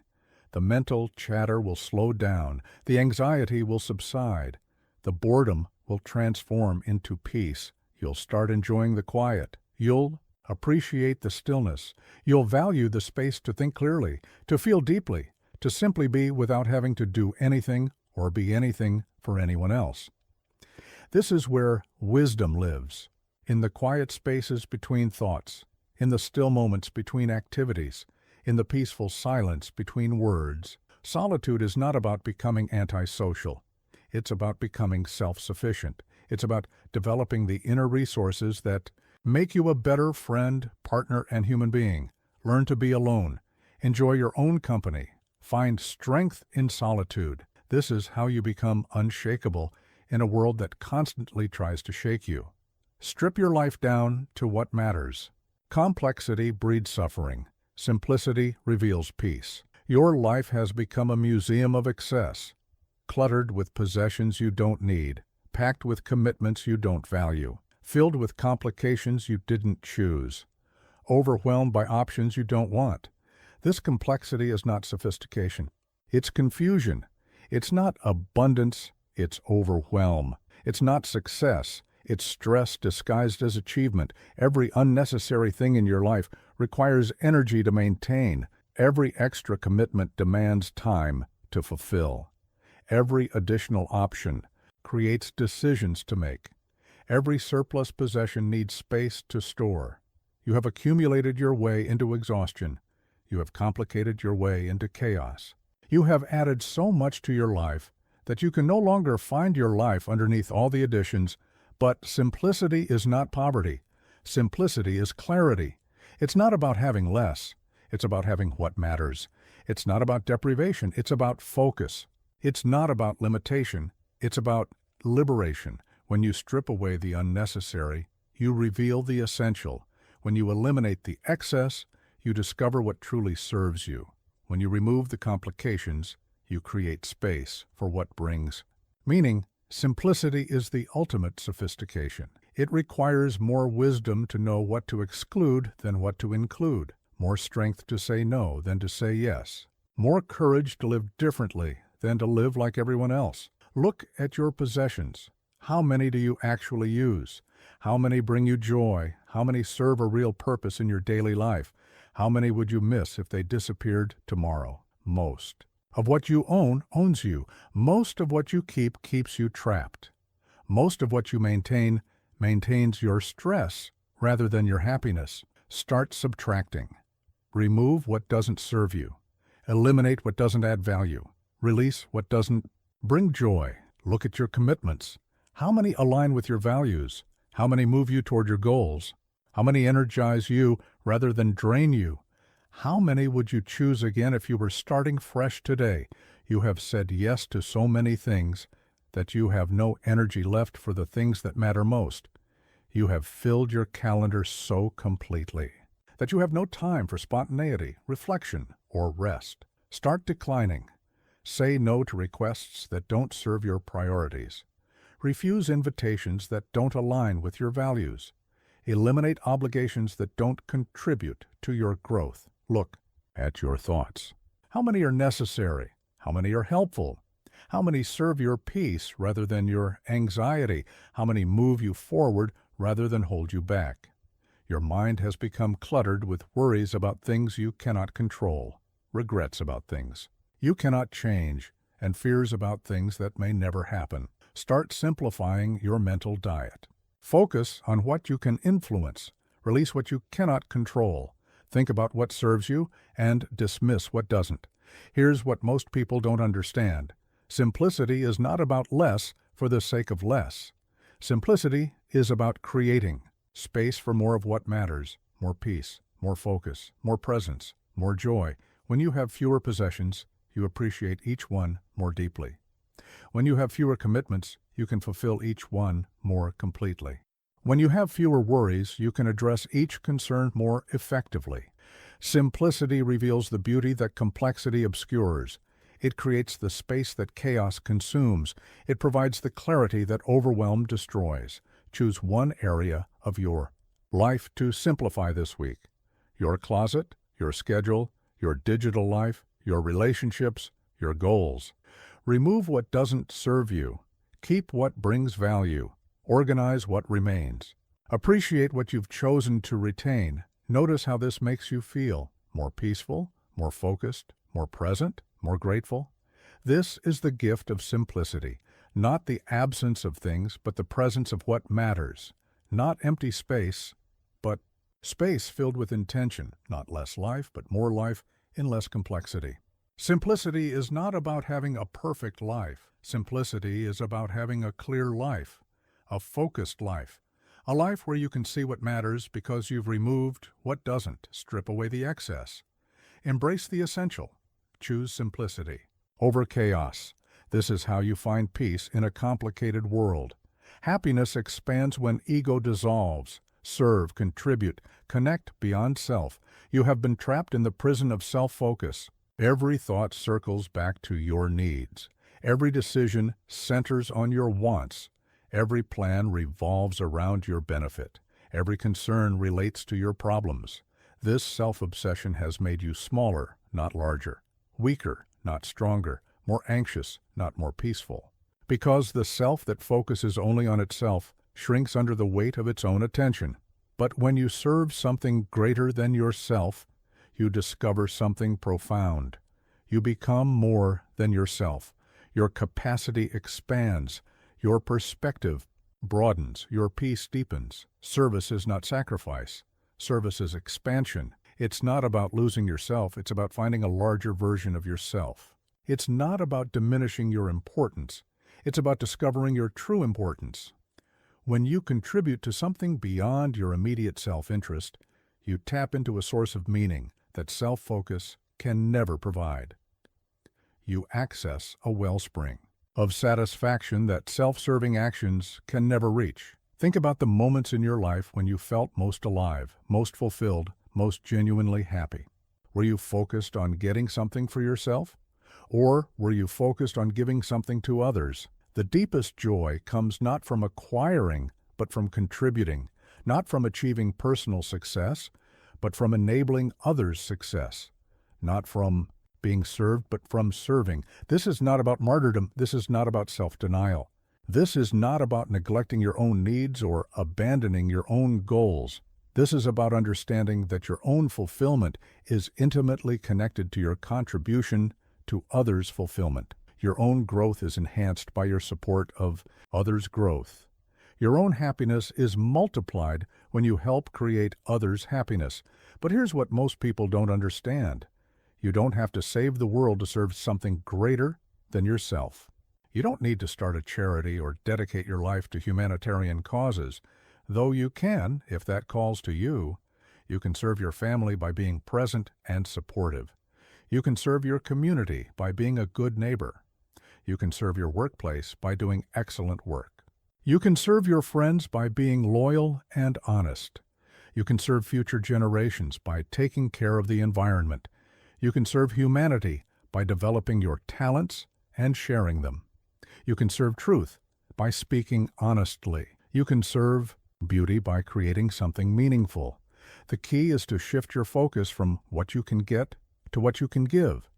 The mental chatter will slow down. The anxiety will subside. The boredom will transform into peace. You'll start enjoying the quiet. You'll appreciate the stillness. You'll value the space to think clearly, to feel deeply, to simply be without having to do anything or be anything for anyone else. This is where wisdom lives, in the quiet spaces between thoughts, in the still moments between activities, in the peaceful silence between words. Solitude is not about becoming antisocial. It's about becoming self-sufficient. It's about developing the inner resources that make you a better friend, partner, and human being. Learn to be alone. Enjoy your own company. Find strength in solitude. This is how you become unshakable in a world that constantly tries to shake you. Strip your life down to what matters. Complexity breeds suffering. Simplicity reveals peace. Your life has become a museum of excess, cluttered with possessions you don't need, packed with commitments you don't value, filled with complications you didn't choose, overwhelmed by options you don't want. This complexity is not sophistication. It's confusion. It's not abundance. It's overwhelm. It's not success. It's stress disguised as achievement. Every unnecessary thing in your life requires energy to maintain. Every extra commitment demands time to fulfill. Every additional option creates decisions to make. Every surplus possession needs space to store. You have accumulated your way into exhaustion. You have complicated your way into chaos. You have added so much to your life that you can no longer find your life underneath all the additions. But simplicity is not poverty. Simplicity is clarity. It's not about having less. It's about having what matters. It's not about deprivation. It's about focus. It's not about limitation. It's about liberation. When you strip away the unnecessary, you reveal the essential. When you eliminate the excess, you discover what truly serves you. When you remove the complications, you create space for what brings meaning. Simplicity is the ultimate sophistication. It requires more wisdom to know what to exclude than what to include, more strength to say no than to say yes, more courage to live differently than to live like everyone else. Look at your possessions. How many do you actually use? How many bring you joy? How many serve a real purpose in your daily life? How many would you miss if they disappeared tomorrow? Most. of what you own owns you. Most of what you keep keeps you trapped. Most of what you maintain maintains your stress rather than your happiness. Start subtracting. Remove what doesn't serve you. Eliminate what doesn't add value. Release what doesn't bring joy. Look at your commitments. How many align with your values? How many move you toward your goals? How many energize you rather than drain you? How many would you choose again if you were starting fresh today? You have said yes to so many things that you have no energy left for the things that matter most. You have filled your calendar so completely that you have no time for spontaneity, reflection, or rest. Start declining. Say no to requests that don't serve your priorities. Refuse invitations that don't align with your values. Eliminate obligations that don't contribute to your growth. Look at your thoughts. How many are necessary? How many are helpful? How many serve your peace rather than your anxiety? How many move you forward rather than hold you back? Your mind has become cluttered with worries about things you cannot control, regrets about things you cannot change, and fears about things that may never happen. Start simplifying your mental diet. Focus on what you can influence. Release what you cannot control. Think about what serves you and dismiss what doesn't. Here's what most people don't understand. Simplicity is not about less for the sake of less. Simplicity is about creating space for more of what matters, more peace, more focus, more presence, more joy. When you have fewer possessions, you appreciate each one more deeply. When you have fewer commitments, you can fulfill each one more completely. When you have fewer worries, you can address each concern more effectively. Simplicity reveals the beauty that complexity obscures. It creates the space that chaos consumes. It provides the clarity that overwhelm destroys. Choose one area of your life to simplify this week. Your closet, your schedule, your digital life, your relationships, your goals. Remove what doesn't serve you. Keep what brings value. Organize what remains. Appreciate what you've chosen to retain. Notice how this makes you feel. More peaceful, more focused, more present, more grateful. This is the gift of simplicity. Not the absence of things, but the presence of what matters. Not empty space, but space filled with intention. Not less life, but more life in less complexity. Simplicity is not about having a perfect life. Simplicity is about having a clear life, a focused life, a life where you can see what matters because you've removed what doesn't. Strip away the excess. Embrace the essential. Choose simplicity over chaos. This is how you find peace in a complicated world. Happiness expands when ego dissolves. Serve, contribute, connect beyond self. You have been trapped in the prison of self-focus. Every thought circles back to your needs. Every decision centers on your wants. Every plan revolves around your benefit. Every concern relates to your problems. This self-obsession has made you smaller, not larger, weaker, not stronger, more anxious, not more peaceful. Because the self that focuses only on itself shrinks under the weight of its own attention. But when you serve something greater than yourself, you discover something profound. You become more than yourself. Your capacity expands. Your perspective broadens. Your peace deepens. Service is not sacrifice. Service is expansion. It's not about losing yourself. It's about finding a larger version of yourself. It's not about diminishing your importance. It's about discovering your true importance. When you contribute to something beyond your immediate self-interest, you tap into a source of meaning that self-focus can never provide. You access a wellspring of satisfaction that self-serving actions can never reach. Think about the moments in your life when you felt most alive, most fulfilled, most genuinely happy. Were you focused on getting something for yourself? Or were you focused on giving something to others? The deepest joy comes not from acquiring, but from contributing, not from achieving personal success, but from enabling others' success, not from being served, but from serving. This is not about martyrdom. This is not about self-denial. This is not about neglecting your own needs or abandoning your own goals. This is about understanding that your own fulfillment is intimately connected to your contribution to others' fulfillment. Your own growth is enhanced by your support of others' growth. Your own happiness is multiplied when you help create others' happiness. But here's what most people don't understand. You don't have to save the world to serve something greater than yourself. You don't need to start a charity or dedicate your life to humanitarian causes, though you can if that calls to you. You can serve your family by being present and supportive. You can serve your community by being a good neighbor. You can serve your workplace by doing excellent work. You can serve your friends by being loyal and honest. You can serve future generations by taking care of the environment. You can serve humanity by developing your talents and sharing them. You can serve truth by speaking honestly. You can serve beauty by creating something meaningful. The key is to shift your focus from what you can get to what you can give,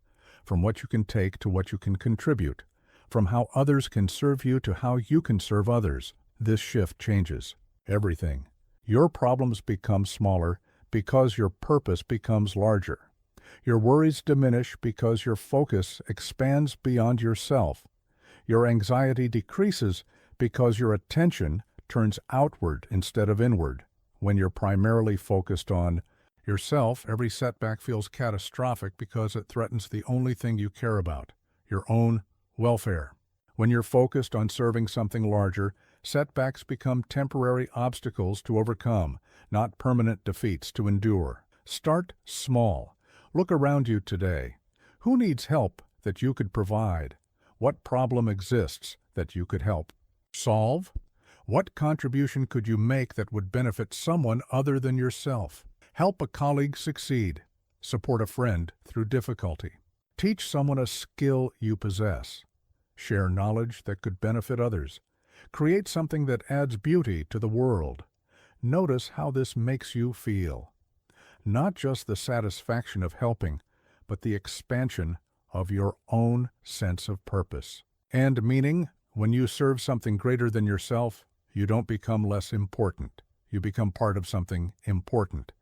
from what you can take to what you can contribute, from how others can serve you to how you can serve others. This shift changes everything. Your problems become smaller because your purpose becomes larger. Your worries diminish because your focus expands beyond yourself. Your anxiety decreases because your attention turns outward instead of inward. When you're primarily focused on yourself, every setback feels catastrophic because it threatens the only thing you care about, your own welfare. When you're focused on serving something larger, setbacks become temporary obstacles to overcome, not permanent defeats to endure. Start small. Look around you today. Who needs help that you could provide? What problem exists that you could help solve? What contribution could you make that would benefit someone other than yourself? Help a colleague succeed. Support a friend through difficulty. Teach someone a skill you possess. Share knowledge that could benefit others. Create something that adds beauty to the world. Notice how this makes you feel. Not just the satisfaction of helping, but the expansion of your own sense of purpose and meaning. When you serve something greater than yourself, you don't become less important. You become part of something important.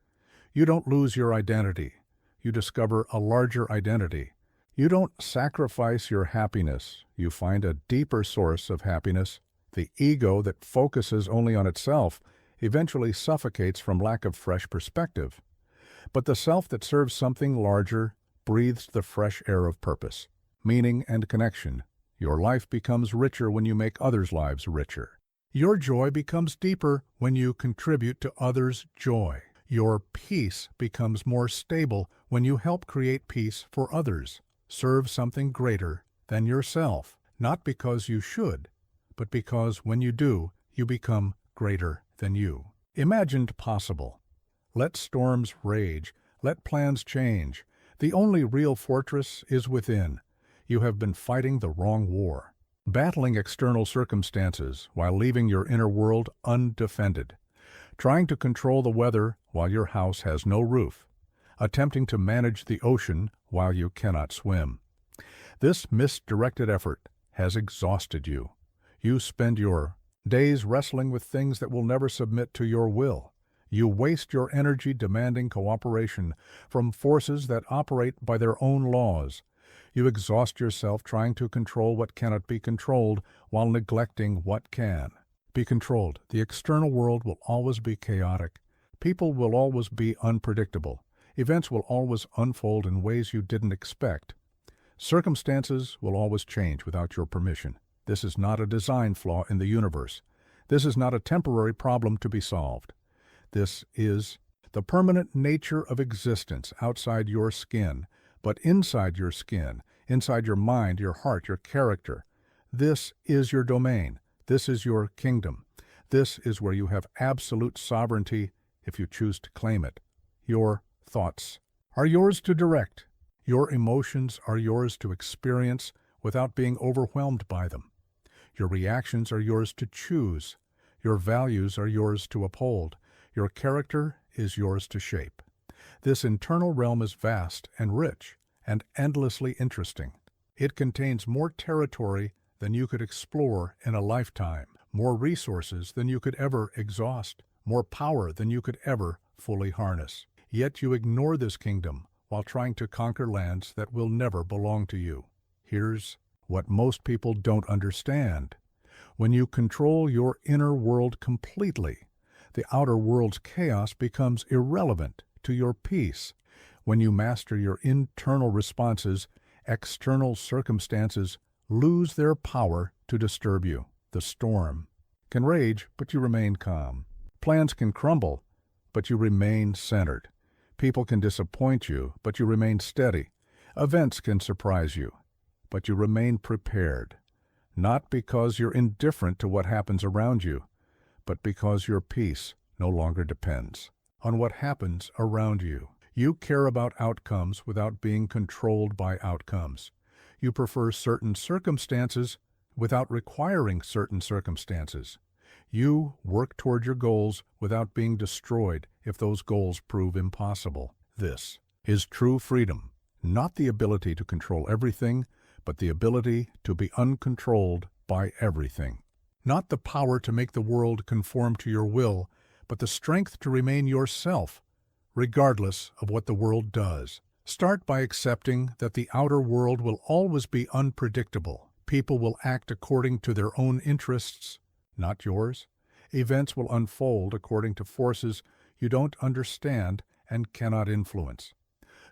You don't lose your identity. You discover a larger identity. You don't sacrifice your happiness. You find a deeper source of happiness. The ego that focuses only on itself eventually suffocates from lack of fresh perspective. But the self that serves something larger breathes the fresh air of purpose, meaning, and connection. Your life becomes richer when you make others' lives richer. Your joy becomes deeper when you contribute to others' joy. Your peace becomes more stable when you help create peace for others. Serve something greater than yourself, not because you should, but because when you do, you become greater than you. Imagined possible. Let storms rage. Let plans change. The only real fortress is within. You have been fighting the wrong war, battling external circumstances while leaving your inner world undefended, trying to control the weather while your house has no roof, attempting to manage the ocean while you cannot swim. This misdirected effort has exhausted you. You spend your days wrestling with things that will never submit to your will. You waste your energy demanding cooperation from forces that operate by their own laws. You exhaust yourself trying to control what cannot be controlled while neglecting what can be controlled. The external world will always be chaotic. People will always be unpredictable. Events will always unfold in ways you didn't expect. Circumstances will always change without your permission. This is not a design flaw in the universe. This is not a temporary problem to be solved. This is the permanent nature of existence outside your skin, but inside your skin, inside your mind, your heart, your character. This is your domain. This is your kingdom. This is where you have absolute sovereignty if you choose to claim it. Your thoughts are yours to direct. Your emotions are yours to experience without being overwhelmed by them. Your reactions are yours to choose. Your values are yours to uphold. Your character is yours to shape. This internal realm is vast and rich and endlessly interesting. It contains more territory than you could explore in a lifetime, more resources than you could ever exhaust, more power than you could ever fully harness. Yet you ignore this kingdom while trying to conquer lands that will never belong to you. Here's what most people don't understand. When you control your inner world completely, the outer world's chaos becomes irrelevant to your peace. When you master your internal responses, external circumstances lose their power to disturb you. The storm can rage, but you remain calm. Plans can crumble, but you remain centered. People can disappoint you, but you remain steady. Events can surprise you, but you remain prepared. Not because you're indifferent to what happens around you, but because your peace no longer depends on what happens around you. You care about outcomes without being controlled by outcomes. You prefer certain circumstances without requiring certain circumstances. You work toward your goals without being destroyed if those goals prove impossible. This is true freedom, not the ability to control everything, but the ability to be uncontrolled by everything. Not the power to make the world conform to your will, but the strength to remain yourself, regardless of what the world does. Start by accepting that the outer world will always be unpredictable. People will act according to their own interests, not yours. Events will unfold according to forces you don't understand and cannot influence.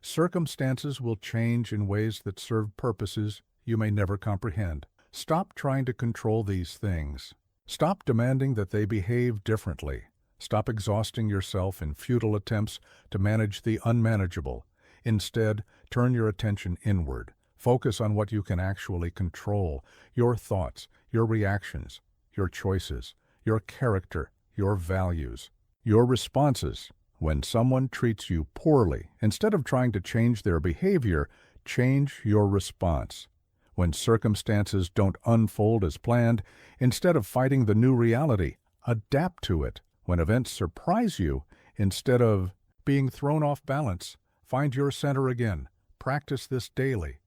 Circumstances will change in ways that serve purposes you may never comprehend. Stop trying to control these things. Stop demanding that they behave differently. Stop exhausting yourself in futile attempts to manage the unmanageable. Instead, turn your attention inward. Focus on what you can actually control: your thoughts, your reactions, your choices, your character, your values, your responses. When someone treats you poorly, instead of trying to change their behavior, change your response. When circumstances don't unfold as planned, instead of fighting the new reality, adapt to it. When events surprise you, instead of being thrown off balance, find your center again. Practice this daily.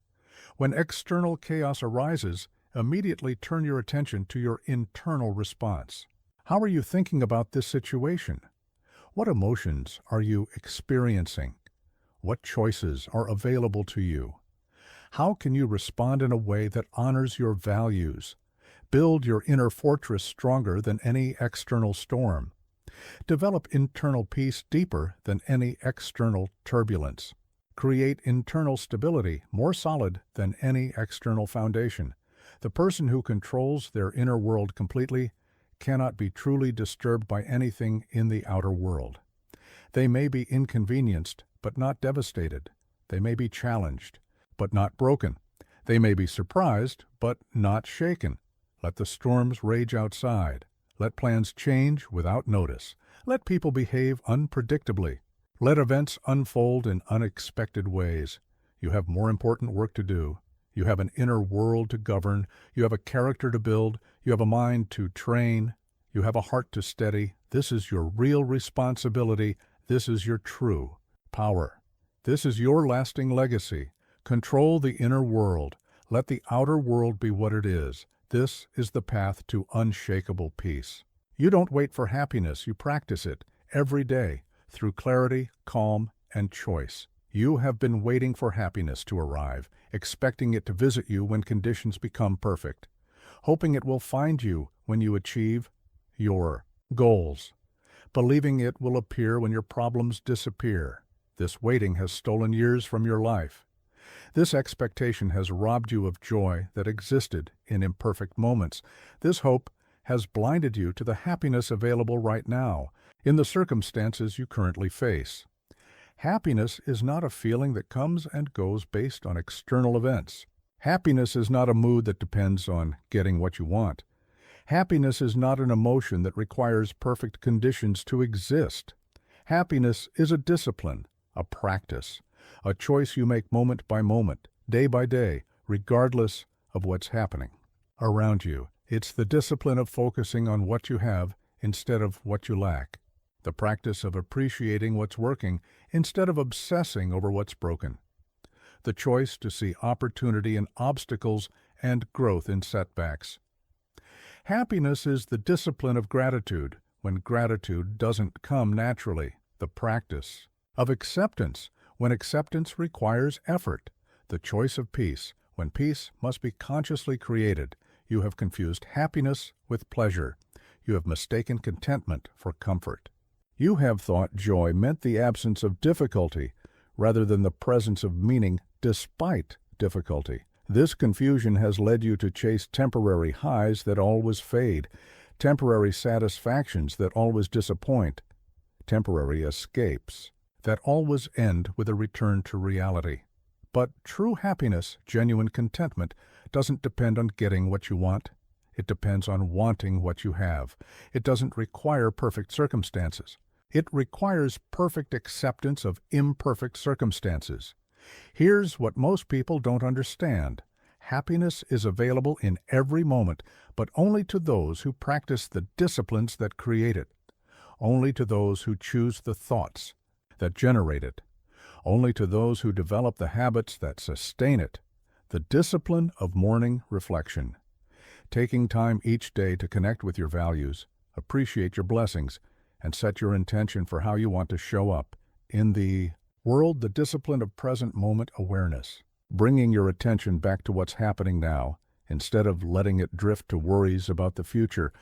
When external chaos arises, immediately turn your attention to your internal response. How are you thinking about this situation? What emotions are you experiencing? What choices are available to you? How can you respond in a way that honors your values? Build your inner fortress stronger than any external storm. Develop internal peace deeper than any external turbulence. Create internal stability more solid than any external foundation. The person who controls their inner world completely cannot be truly disturbed by anything in the outer world. They may be inconvenienced, but not devastated. They may be challenged, but not broken. They may be surprised, but not shaken. Let the storms rage outside. Let plans change without notice. Let people behave unpredictably. Let events unfold in unexpected ways. You have more important work to do. You have an inner world to govern. You have a character to build. You have a mind to train. You have a heart to steady. This is your real responsibility. This is your true power. This is your lasting legacy. Control the inner world. Let the outer world be what it is. This is the path to unshakable peace. You don't wait for happiness. You practice it every day through clarity, calm, and choice. You have been waiting for happiness to arrive, expecting it to visit you when conditions become perfect, hoping it will find you when you achieve your goals, believing it will appear when your problems disappear. This waiting has stolen years from your life. This expectation has robbed you of joy that existed in imperfect moments. This hope has blinded you to the happiness available right now in the circumstances you currently face. Happiness is not a feeling that comes and goes based on external events. Happiness is not a mood that depends on getting what you want. Happiness is not an emotion that requires perfect conditions to exist. Happiness is a discipline, a practice, a choice you make moment by moment, day by day, regardless of what's happening around you. It's the discipline of focusing on what you have instead of what you lack. The practice of appreciating what's working instead of obsessing over what's broken. The choice to see opportunity in obstacles and growth in setbacks. Happiness is the discipline of gratitude when gratitude doesn't come naturally. The practice of acceptance when acceptance requires effort, the choice of peace, when peace must be consciously created. You have confused happiness with pleasure. You have mistaken contentment for comfort. You have thought joy meant the absence of difficulty rather than the presence of meaning despite difficulty. This confusion has led you to chase temporary highs that always fade, temporary satisfactions that always disappoint, temporary escapes that always end with a return to reality. But true happiness, genuine contentment, doesn't depend on getting what you want. It depends on wanting what you have. It doesn't require perfect circumstances. It requires perfect acceptance of imperfect circumstances. Here's what most people don't understand. Happiness is available in every moment, but only to those who practice the disciplines that create it. Only to those who choose the thoughts that generate it. Only to those who develop the habits that sustain it. The discipline of morning reflection. Taking time each day to connect with your values, appreciate your blessings, and set your intention for how you want to show up in the world. The discipline of present moment awareness. Bringing your attention back to what's happening now, instead of letting it drift to worries about the future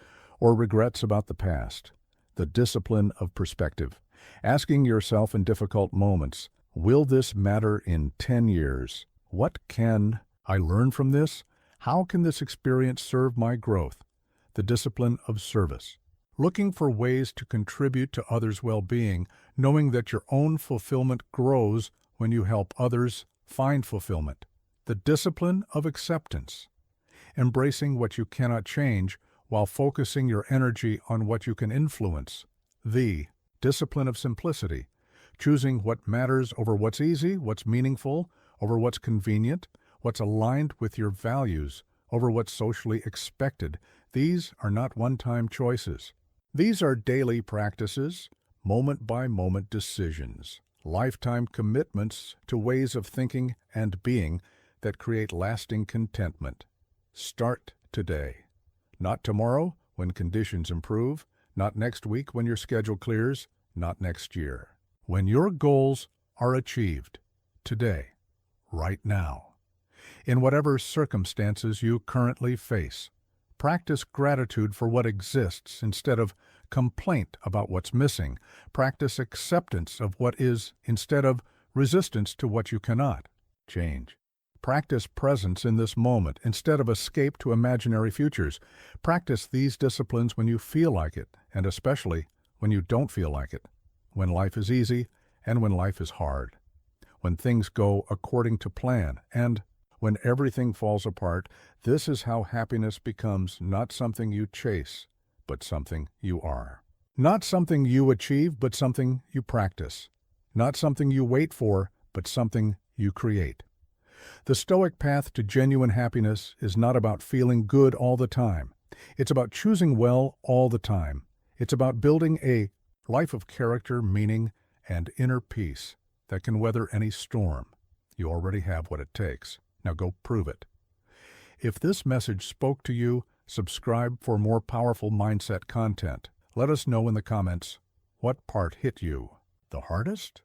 or regrets about the past. The discipline of perspective. Asking yourself in difficult moments, will this matter in 10 years? What can I learn from this? How can this experience serve my growth? The discipline of service. Looking for ways to contribute to others' well-being, knowing that your own fulfillment grows when you help others find fulfillment. The discipline of acceptance. Embracing what you cannot change while focusing your energy on what you can influence. The discipline of simplicity. Choosing what matters over what's easy, what's meaningful, over what's convenient, what's aligned with your values, over what's socially expected. These are not one-time choices. These are daily practices, moment-by-moment decisions, lifetime commitments to ways of thinking and being that create lasting contentment. Start today. Not tomorrow when conditions improve, not next week when your schedule clears, not next year. When your goals are achieved, today, right now. In whatever circumstances you currently face, practice gratitude for what exists instead of complaint about what's missing. Practice acceptance of what is instead of resistance to what you cannot change. Practice presence in this moment instead of escape to imaginary futures. Practice these disciplines when you feel like it, and especially when you don't feel like it. When life is easy and when life is hard. When things go according to plan and when everything falls apart. This is how happiness becomes not something you chase, but something you are. Not something you achieve, but something you practice. Not something you wait for, but something you create. The Stoic path to genuine happiness is not about feeling good all the time. It's about choosing well all the time. It's about building a life of character, meaning, and inner peace that can weather any storm. You already have what it takes. Now go prove it. If this message spoke to you, subscribe for more powerful mindset content. Let us know in the comments what part hit you the hardest.